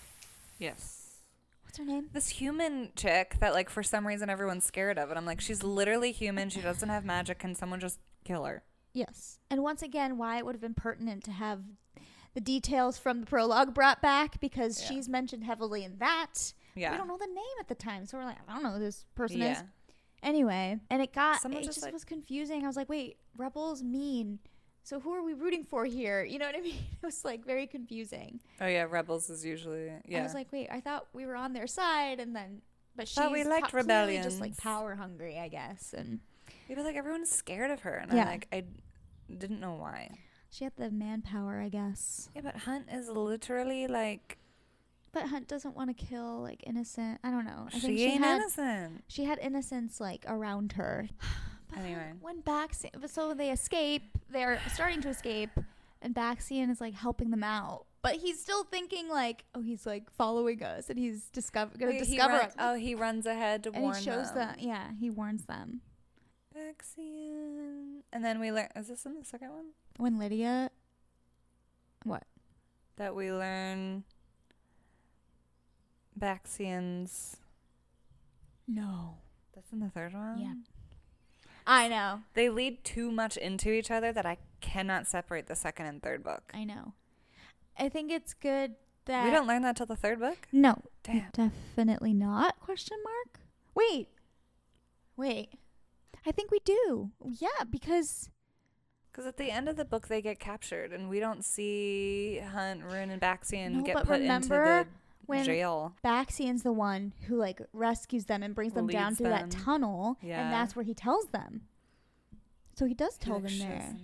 what's her name? This human chick that, like, for some reason everyone's scared of. And I'm like, she's literally human. She doesn't have magic. Can someone just kill her? Yes. And once again, why it would have been pertinent to have the details from the prologue brought back, because she's mentioned heavily in that. Yeah. We don't know the name at the time. So we're like, I don't know who this person is. Anyway. And it just was confusing. I was like, wait, rebels mean... So who are we rooting for here? You know what I mean? It was like very confusing. Oh yeah, rebels is usually I was like, wait, I thought we were on their side, and then she's we liked rebellion, just like power hungry, I guess. And but like everyone's scared of her, and I didn't know why. She had the manpower, I guess. Yeah, but Hunt is literally like. But Hunt doesn't want to kill like innocent. I don't know. She ain't innocent. She had innocence like around her. Anyway, when so they escape. They're starting to escape, and Baxian is like helping them out. But he's still thinking like, oh, he's like following us and he's gonna discover us. Oh, he runs ahead to warn them. And he shows them. Yeah, he warns them. Baxian. And then we learn, is this in the second one? When Lydia, what? That we learn Baxian's. No. That's in the third one? Yeah. I know. They lead too much into each other that I cannot separate the second and third book. I know. I think it's good that... We don't learn that till the third book? No. Damn. Definitely not, question mark? Wait. I think we do. Yeah, because... Because at the end of the book, they get captured, and we don't see Hunt, Rune, and Baxian get put into the jail. Baxian's the one who like rescues them and brings them down through that tunnel, and that's where he tells them. So he does tell them there.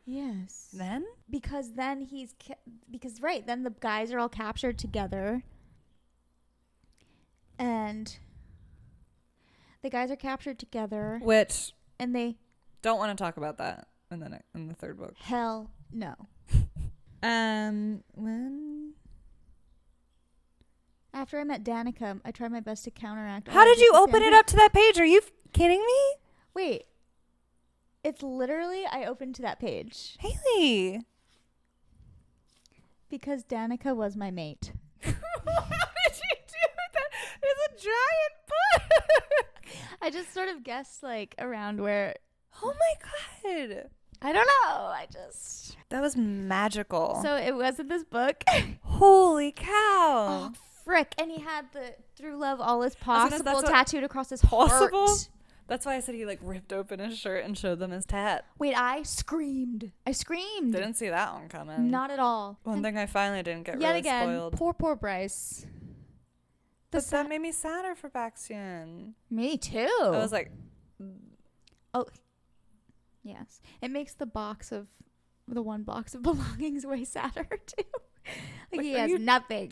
Yes. Then? Because then then the guys are all captured together, and the guys are captured together. Which and they don't want to talk about that in the third book. Hell no. When? After I met Danica, I tried my best to counteract. How did you open it up to that page? Are you kidding me? Wait. It's literally, I opened to that page. Haley. Because Danica was my mate. Why did you do that? It's a giant book. I just sort of guessed like around where. Oh my God. I don't know. That was magical. So it wasn't this book. Holy cow. Oh, frick. And he had the Through Love All Is Possible tattooed across his possible? heart. That's why I said he like ripped open his shirt and showed them his tat. Wait, I screamed. Didn't see that one coming. Not at all. One thing I finally didn't get yet really again, spoiled. Poor Bryce. But that made me sadder for Baxian. Me too. I was like... Oh, yes. It makes the one box of belongings way sadder too. Like he has nothing.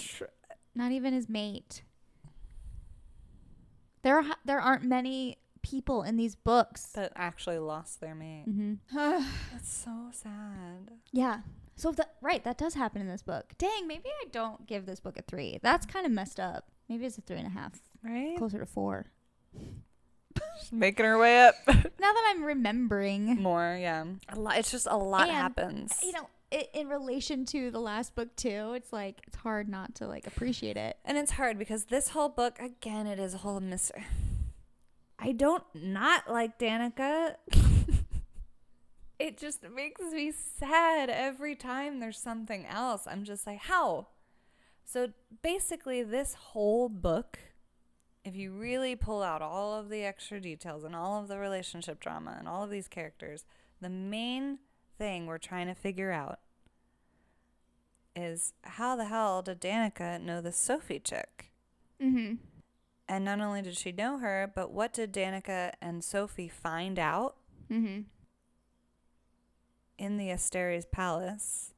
Not even his mate. There aren't many people in these books that actually lost their mate. Mm-hmm. That's so sad. Yeah. So that does happen in this book. Dang, maybe I don't give this book a 3. That's kind of messed up. Maybe it's a 3.5. Right? Closer to 4. Just making her way up. Now that I'm remembering more, yeah. It's just a lot happens. You know, in relation to the last book too, it's like it's hard not to like appreciate it. And it's hard because this whole book, again, it is a whole mystery. I don't not like Danica. It just makes me sad every time there's something else. I'm just like, how? So basically this whole book, if you really pull out all of the extra details and all of the relationship drama and all of these characters, the main thing we're trying to figure out is how the hell did Danica know this Sophie chick? Mm-hmm. And not only did she know her, but what did Danica and Sophie find out mm-hmm. in the Asteri's palace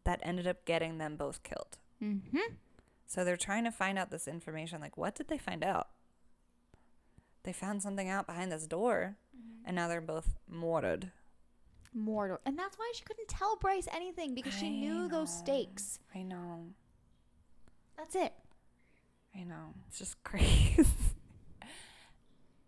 that ended up getting them both killed? Mm-hmm. So they're trying to find out this information. Like, what did they find out? They found something out behind this door, and now they're both mortared. And that's why she couldn't tell Bryce anything, because she knew those stakes. I know. That's it. I know. It's just crazy.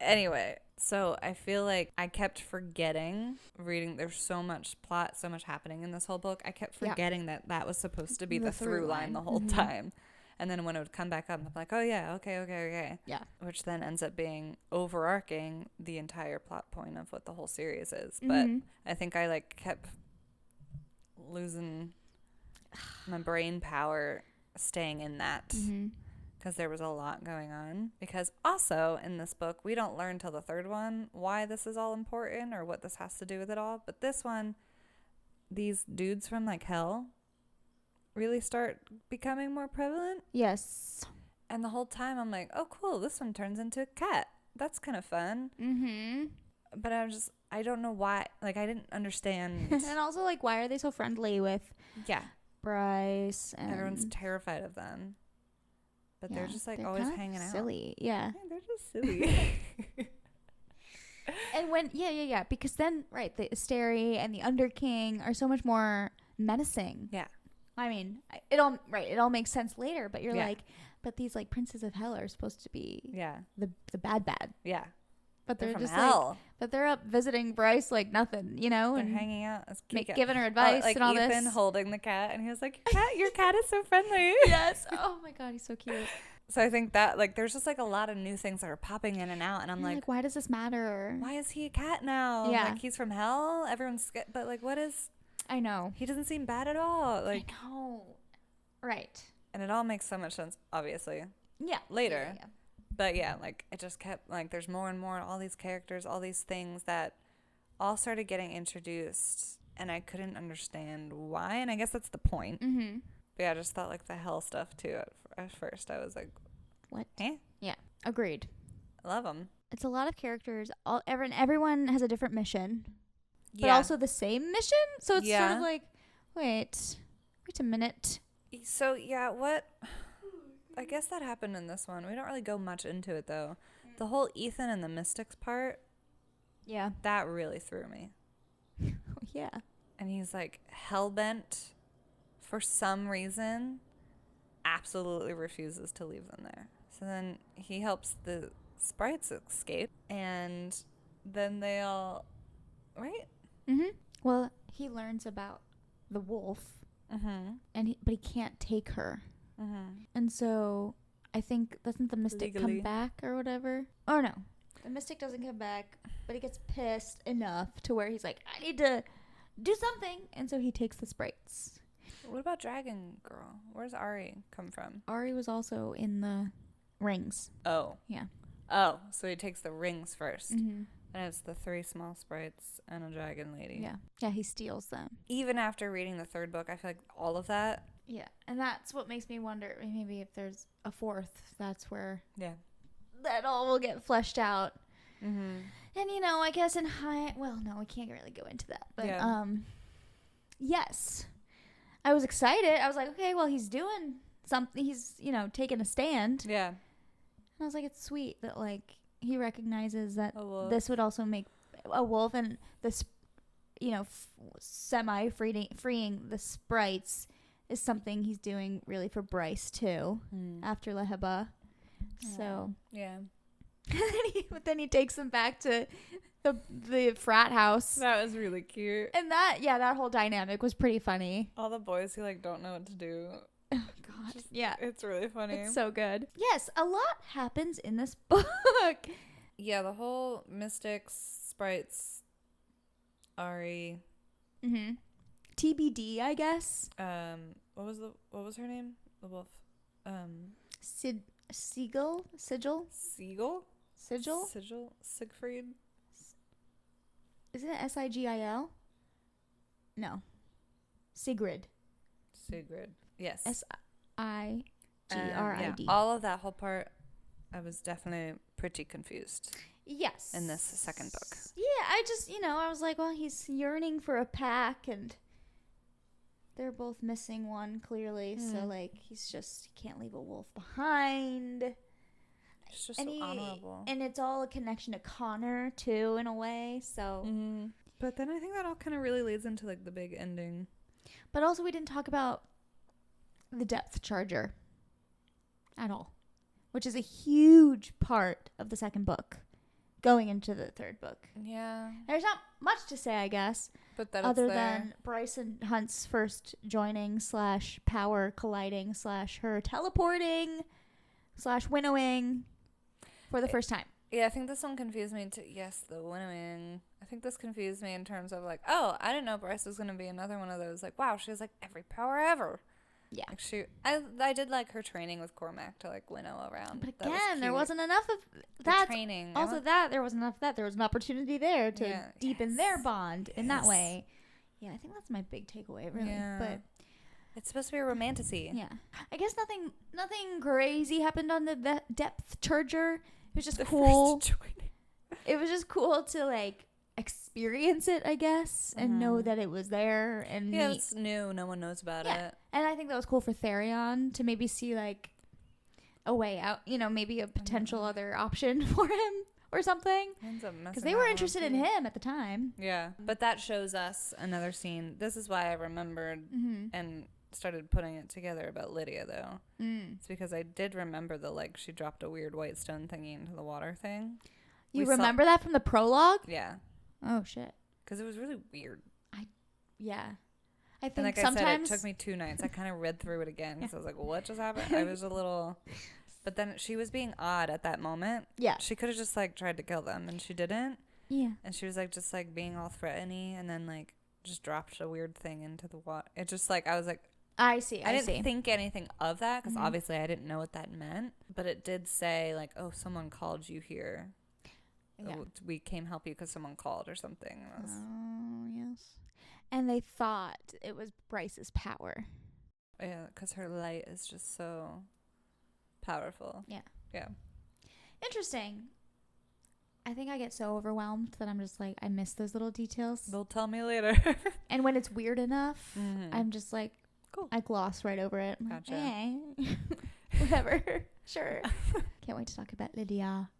Anyway, so I feel like I kept forgetting reading. There's so much plot, so much happening in this whole book. I kept forgetting that was supposed to be the through line the whole time. And then when it would come back up, I'm like, oh, yeah, okay. Yeah. Which then ends up being overarching the entire plot point of what the whole series is. But I think I, like, kept losing my brain power staying in that. Because there was a lot going on. Because also in this book, we don't learn till the third one why this is all important or what this has to do with it all. But this one, these dudes from, like, hell really start becoming more prevalent. Yes. And the whole time I'm like, oh, cool, this one turns into a cat. That's kind of fun. Mm-hmm. But I don't know why. Like, I didn't understand. And also, like, why are they so friendly with Bryce? And everyone's terrified of them. But they're just, like, always hanging out. Silly. Yeah. They're just silly. And when, yeah. Because then, right, the Asteri and the Underking are so much more menacing. Yeah. I mean, it all makes sense later, but you're like, but these like princes of hell are supposed to be the bad. Yeah. But they're from just hell. like, but they're up visiting Bryce like nothing, you know, They're and hanging out, giving her advice like and all Ethan this. holding the cat, and he was like, "Your cat is so friendly." Yes. Oh my God, he's so cute. So I think that like there's just like a lot of new things that are popping in and out, and I'm like, why does this matter? Why is he a cat now? Yeah. Like he's from hell. Everyone's but like, what is? I know. He doesn't seem bad at all. Like I know. Right. And it all makes so much sense, obviously. Yeah. Later. Yeah. But yeah, like it just kept like there's more and more all these characters, all these things that all started getting introduced, and I couldn't understand why. And I guess that's the point. Mm-hmm. But yeah, I just thought like the hell stuff too. At first, I was like, what? Eh? Yeah. Agreed. I love them. It's a lot of characters. Everyone has a different mission, but also the same mission. So it's sort of like, wait a minute. So yeah, what? I guess that happened in this one. We don't really go much into it though. The whole Ethan and the Mystics part. Yeah. That really threw me. Yeah. And he's like hellbent for some reason. Absolutely refuses to leave them there. So then he helps the sprites escape, and then they all, right? Mm-hmm. Well, he learns about the wolf, and but he can't take her. And so I think doesn't the mystic come back or whatever? Oh no, the mystic doesn't come back, but he gets pissed enough to where he's like, I need to do something, and so he takes the sprites. What about Dragon Girl? Where's Ari come from? Ari was also in the rings. Oh. Yeah. Oh, so he takes the rings first. Mm-hmm. And it's the 3 small sprites and a dragon lady. Yeah. Yeah, he steals them. Even after reading the 3rd book, I feel like all of that. Yeah, and that's what makes me wonder, maybe if there's a 4th, that's where that all will get fleshed out. Mm-hmm. And, you know, I guess well, no, we can't really go into that. But, yes. I was excited. I was like, okay, well, he's doing something. He's, you know, taking a stand. Yeah. And I was like, it's sweet that, like, he recognizes that this would also make a wolf and this, you know, freeing the sprites is something he's doing really for Bryce, too, after Leheba. So. Yeah. But then he takes them back to the frat house. That was really cute. And that whole dynamic was pretty funny. All the boys who like don't know what to do. Oh God. Yeah. It's really funny. It's so good. Yes, a lot happens in this book. Yeah, the whole Mystics, Sprites, Ari. Mm-hmm. TBD, I guess. What was her name? The wolf. Sigil? Siegfried? Isn't it Sigil? No. Sigrid. Yes. Sigrid. Yeah, all of that whole part, I was definitely pretty confused. Yes. In this 2nd book. Yeah, I just, I was like, well, he's yearning for a pack, and they're both missing one, clearly. So, like, he can't leave a wolf behind. It's just so honorable. And it's all a connection to Connor, too, in a way, so. Mm-hmm. But then I think that all kind of really leads into, like, the big ending. But also, we didn't talk about the depth charger at all, which is a huge part of the 2nd book going into the 3rd book. Yeah. There's not much to say, I guess, but that other than Bryce and Hunt's first joining / power colliding / her teleporting / winnowing for the first time. Yeah, I think this one confused me too. Yes, the winnowing. I think this confused me in terms of like, oh, I didn't know Bryce was going to be another one of those. Like, wow, she has like every power ever. Yeah. Like I did like her training with Cormac to like winnow around. But again, there wasn't enough of that. Training. Also there wasn't enough of that. There was an opportunity there to deepen their bond in that way. Yeah, I think that's my big takeaway, really. Yeah. But it's supposed to be a romantasy. Yeah. I guess nothing crazy happened on the depth charger. It was just cool. It was just cool to like experience it, I guess, and know that it was there. And it's new. No one knows about it. And I think that was cool for Therion to maybe see like a way out. Maybe a potential other option for him, or something. Because they were interested in him at the time. Yeah. But that shows us another scene. This is why I remembered and started putting it together about Lydia, though. It's because I did remember she dropped a weird white stone thingy into the water thing. You remember that from the prologue? Yeah. Oh, shit. Because it was really weird. Yeah. I think and like sometimes... I said, it took me 2 nights. I kind of read through it again because I was like, what just happened? I was a little... But then she was being odd at that moment. Yeah. She could have just tried to kill them and she didn't. Yeah. And she was just being all threatening and then just dropped a weird thing into the water. It just I was like... I see. I didn't think anything of that because obviously I didn't know what that meant. But it did say oh, someone called you here. Yeah. We came help you because someone called or something. Oh, yes. And they thought it was Bryce's power. Yeah, because her light is just so powerful. Yeah. Yeah. Interesting. I think I get so overwhelmed that I'm just I miss those little details. They'll tell me later. And when it's weird enough, I'm just cool. I gloss right over it. Gotcha. Hey. Whatever. Sure. Can't wait to talk about Lydia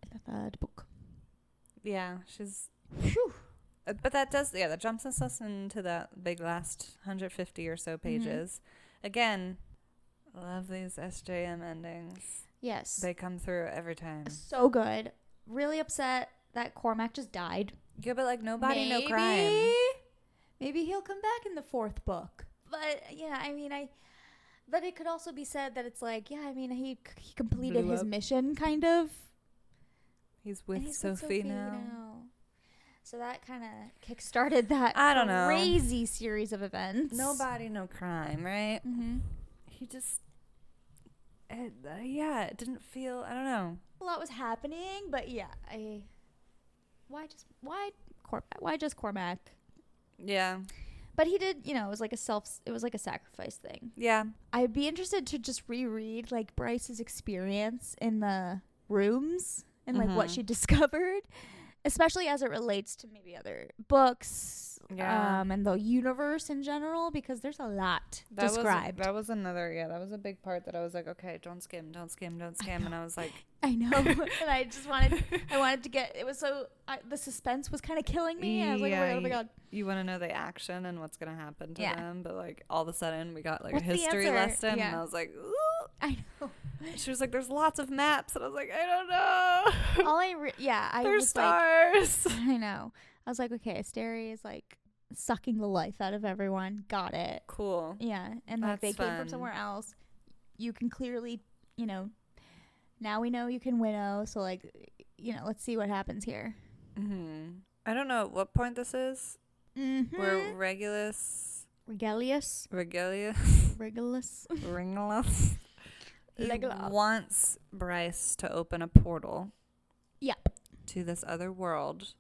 in the 3rd book. Yeah, she's... Whew. But that jumps us into that big last 150 or so pages. Again, love these SJM endings. Yes. They come through every time. So good. Really upset that Cormac just died. Yeah, but nobody, no crime. Maybe he'll come back in the 4th book. But, yeah, I mean, but it could also be said that it's he completed his mission, kind of. He's with Sophie now. So that kind of kickstarted that crazy series of events. Nobody, no crime, right? Mm-hmm. He just, it didn't feel, I don't know. A lot was happening, but yeah, why Cormac? Why just Cormac? Yeah. But he did, it was it was a sacrifice thing. Yeah. I'd be interested to just reread Bryce's experience in the rooms and what she discovered. Especially as it relates to maybe other books and the universe in general, because there's a lot described. That was a big part that I was like, okay, don't skim. And I was like... I know. And I just wanted to get... It was so... the suspense was kind of killing me. And I was like, oh my God. You want to know the action and what's going to happen to them. But all of a sudden, we got a history lesson. Yeah. And I was like, ooh. I know. She was like, there's lots of maps. And I was like, I don't know. There's stars. I know. I was like, okay, Asteri is sucking the life out of everyone. Got it. Cool. Yeah. And they came from somewhere else. You can clearly, now we know you can winnow. So let's see what happens here. Mm-hmm. I don't know what point this is. Mm-hmm. Where Regulus. He wants Bryce to open a portal. Yep. To this other world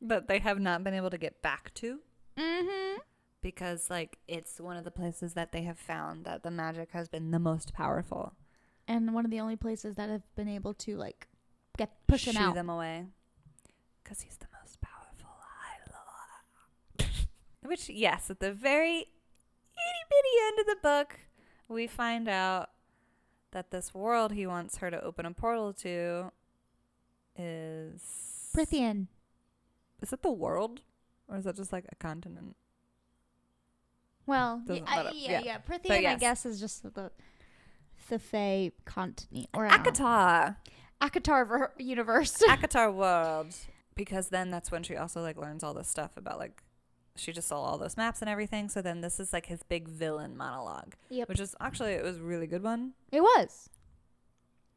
that they have not been able to get back to. Mm-hmm. Because it's one of the places that they have found that the magic has been the most powerful. And one of the only places that have been able to push him out. Shoo them away. Because he's the most powerful. Which, yes, at the very itty bitty end of the book, we find out that this world he wants her to open a portal to is... Prithian. Is it the world? Or is that just a continent? Well, yeah. Prithian, yes. I guess, is just the Fae continent. Or Akatar. Akatar universe. Akatar world. Because then that's when she also learns all this stuff about she just saw all those maps and everything. So then this is his big villain monologue. Yep. Which is actually, it was a really good one. It was.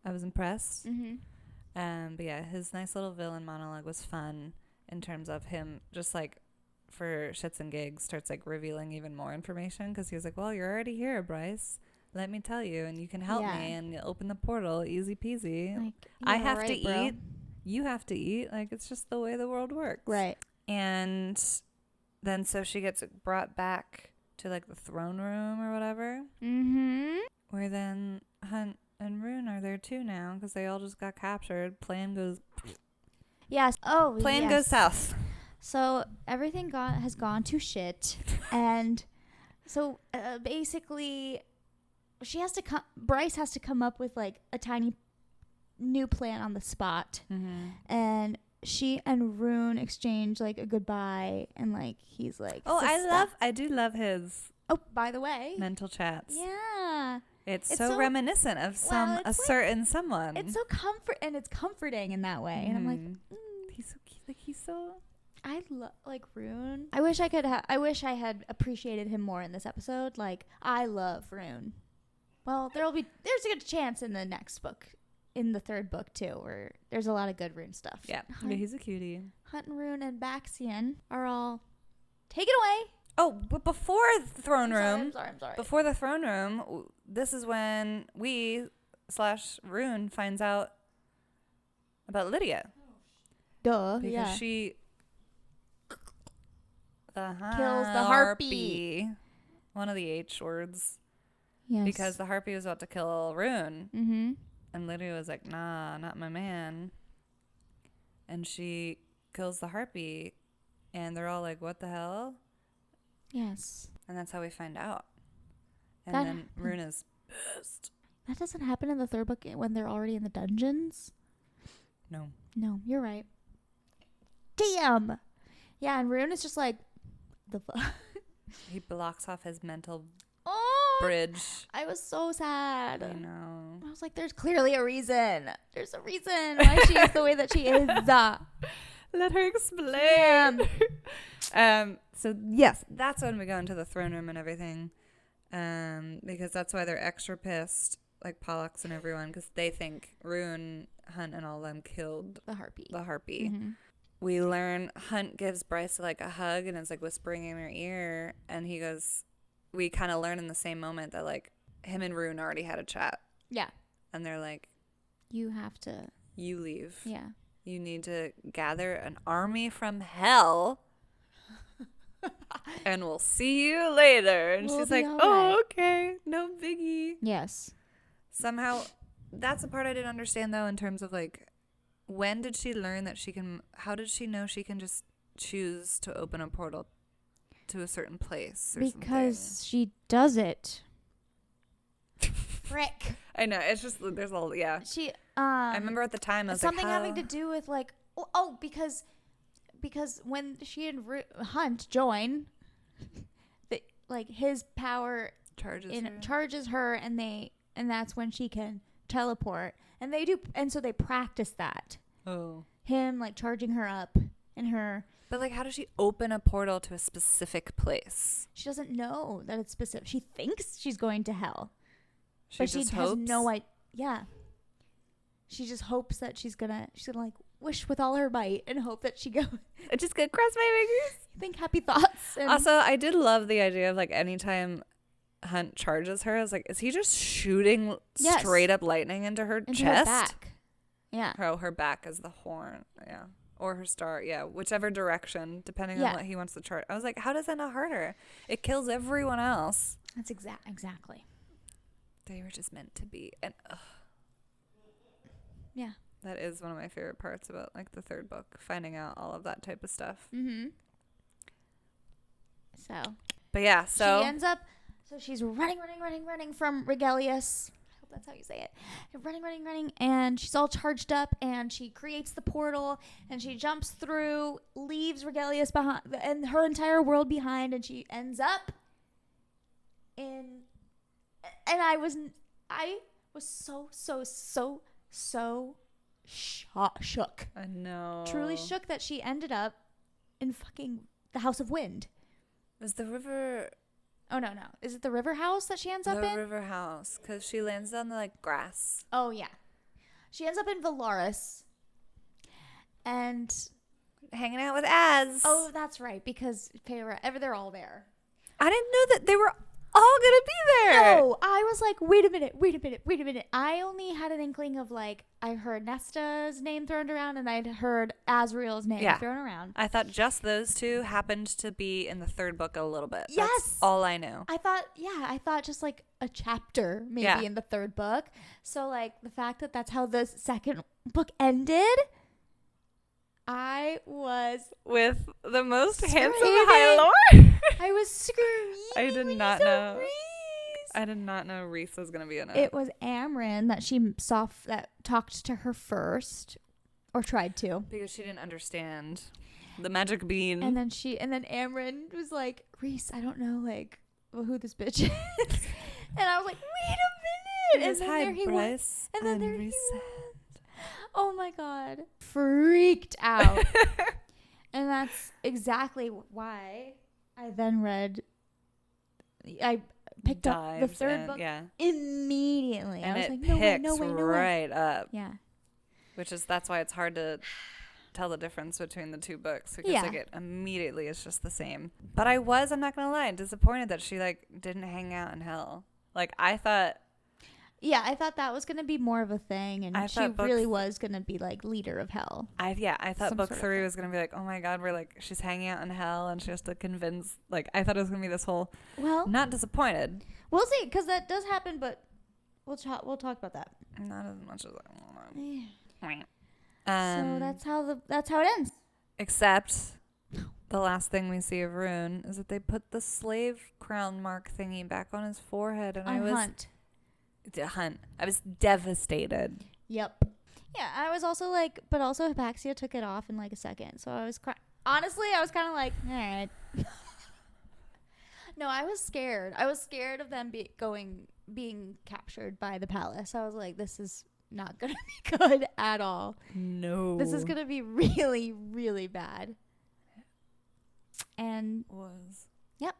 I was impressed. Mm-hmm. But yeah, his nice little villain monologue was fun in terms of him just for shits and gigs starts revealing even more information. Because he was like, well, you're already here, Bryce. Let me tell you. And you can help me and open the portal. Easy peasy. I have to eat. You have to eat. It's just the way the world works. Right. And... then so she gets brought back to the throne room or whatever. Mm-hmm. Where then Hunt and Rune are there too now because they all just got captured. Plan goes... Yes. Oh, Plan goes south. So everything has gone to shit. And so basically Bryce has to come up with a tiny new plan on the spot. And she and Rune exchange like a goodbye, and like he's like, oh, I do love his. Oh, by the way, mental chats. Yeah, it's so reminiscent of certain someone. It's so comforting in that way, and I'm like, he's so cute. Like he's so. I love like Rune. I wish I could. I wish I had appreciated him more in this episode. Like I love Rune. Well, there's a good chance in the next book. In the third book too, where there's a lot of good Rune stuff. Yeah, he's a cutie. Hunt and Rune and Baxian are all taken away. Oh, but before the throne room, I'm sorry. Before the throne room, this is when Rune finds out about Lydia. Duh. Because she kills the harpy. One of the H words. Yes. Because the harpy was about to kill Rune. Mm-hmm. And Lydia was like, nah, not my man. And she kills the harpy. And they're all like, what the hell? Yes. And that's how we find out. And then Rune is pissed. That doesn't happen in the third book when they're already in the dungeons? No, you're right. Damn! Yeah, and Rune is just like, the fuck? He blocks off his mental bridge. I was so sad. I know. I was like, there's clearly a reason. There's a reason why she is the way that she is. Let her explain. So yes, that's when we go into the throne room and everything. Because that's why they're extra pissed, like Pollux and everyone, because they think Rune, Hunt, and all of them killed the harpy. Mm-hmm. We learn Hunt gives Bryce like a hug and is like whispering in her ear, and he goes. We kind of learn in the same moment that like him and Rune already had a chat. Yeah. And they're like, you have to. You leave. Yeah. You need to gather an army from hell. And we'll see you later. And she's like, oh, okay. No biggie. Yes. Somehow, that's the part I didn't understand though in terms of like, when did she learn that how did she know she can just choose to open a portal to a certain place or because something. She does it. Frick. I know, it's just there's all she I remember at the time I was something like having to do with like because when she and Hunt join, like his power charges her and that's when she can teleport, and they do, and so they practice that. Him like charging her up in her. But, like, how does she open a portal to a specific place? She doesn't know that it's specific. She thinks she's going to hell. She has no idea. Yeah. She just hopes that she's gonna like, wish with all her might and hope that she goes. I just gonna cross my fingers. Think happy thoughts. Also, I did love the idea of, like, anytime Hunt charges her, I was like, is he just shooting straight up lightning into her chest? Her back. Yeah. Her back is the horn. Yeah. Or her star, whichever direction, depending on what he wants to chart. I was like, how does that not hurt her? It kills everyone else. That's exactly. They were just meant to be. And yeah, that is one of my favorite parts about like the third book, finding out all of that type of stuff. Mm-hmm. So. But yeah, so. She ends up, so she's running from Regelius. That's how you say it. Running, and she's all charged up, and she creates the portal, and she jumps through, leaves Regelius behind, and her entire world behind, and she ends up in. And I was so shook. I know. Truly shook that she ended up in fucking the House of Wind. Was the river? Oh, no. Is it the river house that she ends up in? The river house, because she lands on the, like, grass. Oh, yeah. She ends up in Valaris. And... hanging out with Az. Oh, that's right, because they're all there. I didn't know that they were all gonna be there. No, I was like, wait a minute. I only had an inkling of, like, I heard Nesta's name thrown around, and I'd heard Azriel's name thrown around. I thought just those two happened to be in the third book a little bit. Yes. That's all I knew. I thought just, like, a chapter maybe in the third book. So, like, the fact that that's how the second book ended, I was... with the most screaming. handsome High Lord. I was screaming. I did not know. I did not know Reese was going to be in it. It was Amryn that she saw that talked to her first, or tried to. Because she didn't understand the magic bean. And then Amryn was like, Reese, I don't know, like, who this bitch is. And I was like, wait a minute. And then there he was. And then there he was. Oh my God. Freaked out. And that's exactly why I then I picked up the third book immediately. And I was it like, picks no way. right up. Yeah. That's why it's hard to tell the difference between the two books, because like it immediately is just the same. But I'm not gonna lie, disappointed that she like didn't hang out in hell. Like I thought that was gonna be more of a thing, and she really was gonna be like leader of hell. I thought book 3 was gonna be like, oh my God, we're like, she's hanging out in hell and she has to convince, like, I thought it was gonna be this whole, not disappointed. We'll see, because that does happen, but we'll talk about that. Not as much as I want. So that's how it ends. Except the last thing we see of Rune is that they put the slave crown mark thingy back on his forehead, and Hunt. I was devastated. Yep. Yeah, I was also like, but also Hypaxia took it off in like a second, so I was honestly, I was kind of like, all right. No, I was scared. I was scared of them being captured by the palace. I was like, this is not gonna be good at all. No, this is gonna be really, really bad. And yep.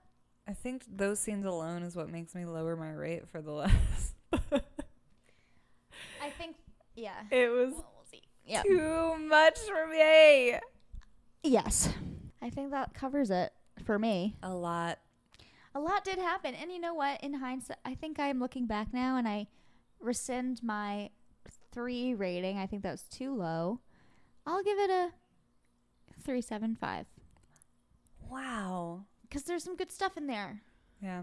I think those scenes alone is what makes me lower my rate for the last. I think, it was we'll see. Yep. Too much for me. Yes, I think that covers it for me. A lot did happen, and you know what? In hindsight, I think I'm looking back now, and I rescind my 3 rating. I think that was too low. I'll give it a 3.75. Wow. Because there's some good stuff in there. Yeah.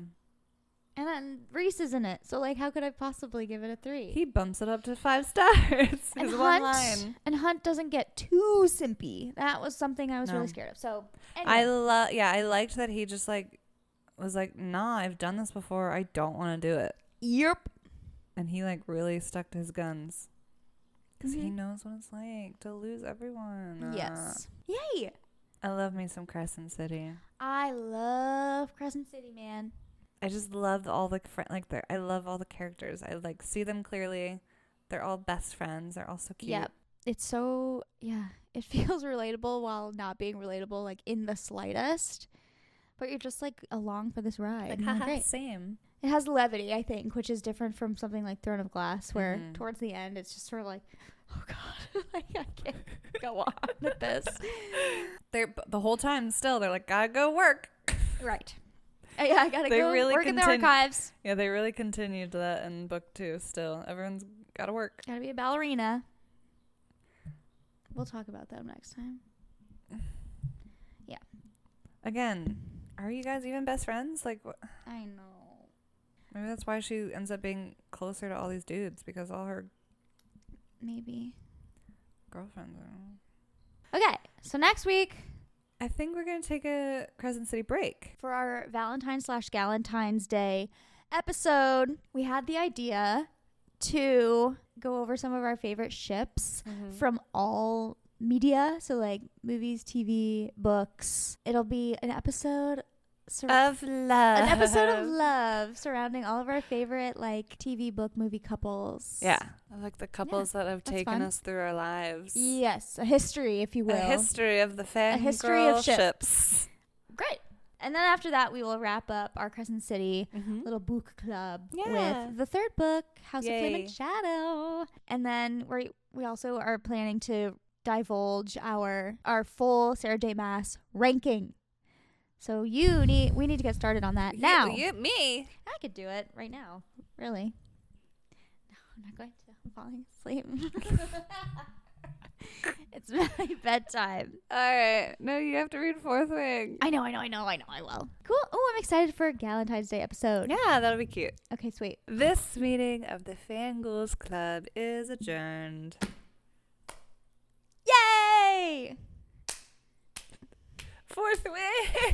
And then Reese is in it, so like, how could I possibly give it a 3? He bumps it up to 5 stars. And one line. And Hunt doesn't get too simpy. That was something I was really scared of. So anyway. I liked that he just like was like, nah, I've done this before. I don't want to do it. Yep. And he like really stuck to his guns. Because he knows what it's like to lose everyone. Yes. Yay. I love me some Crescent City. I love Crescent City, man. I just love all the I love all the characters. I like see them clearly. They're all best friends. They're all so cute. Yep. It's so it feels relatable while not being relatable, like in the slightest. But you're just like along for this ride. Like, haha, great. Same. It has levity, I think, which is different from something like Throne of Glass, where towards the end it's just sort of like, oh God, like I can't go on with this. The whole time still they're like, gotta go work. Right. I gotta go work in the archives. Yeah, they really continued that in book 2 still. Everyone's gotta work. Gotta be a ballerina. We'll talk about them next time. Yeah. Again, are you guys even best friends? Like, what? I know. Maybe that's why she ends up being closer to all these dudes, because all her girlfriends are. Okay, so next week I think we're going to take a Crescent City break. For our Valentine's/Galentine's Day episode, we had the idea to go over some of our favorite ships from all media. So like movies, TV, books. It'll be an episode of love. An episode of love surrounding all of our favorite like TV, book, movie couples. Yeah. I like the couples that have taken us through our lives. Yes. A history, if you will. A history of the FanGhoul A history of ships. Great. And then after that, we will wrap up our Crescent City little book club with the third book, House of Flame and Shadow. And then we also are planning to divulge our full Sarah J Maas ranking. So we need to get started on that now. Me? I could do it right now. Really. No, I'm not going to. I'm falling asleep. It's my bedtime. All right. No, you have to read Fourth Wing. I know. I will. Cool. Oh, I'm excited for a Galentine's Day episode. Yeah, that'll be cute. Okay, sweet. This meeting of the FanGhoul's Club is adjourned. Yay! Fourth Wing!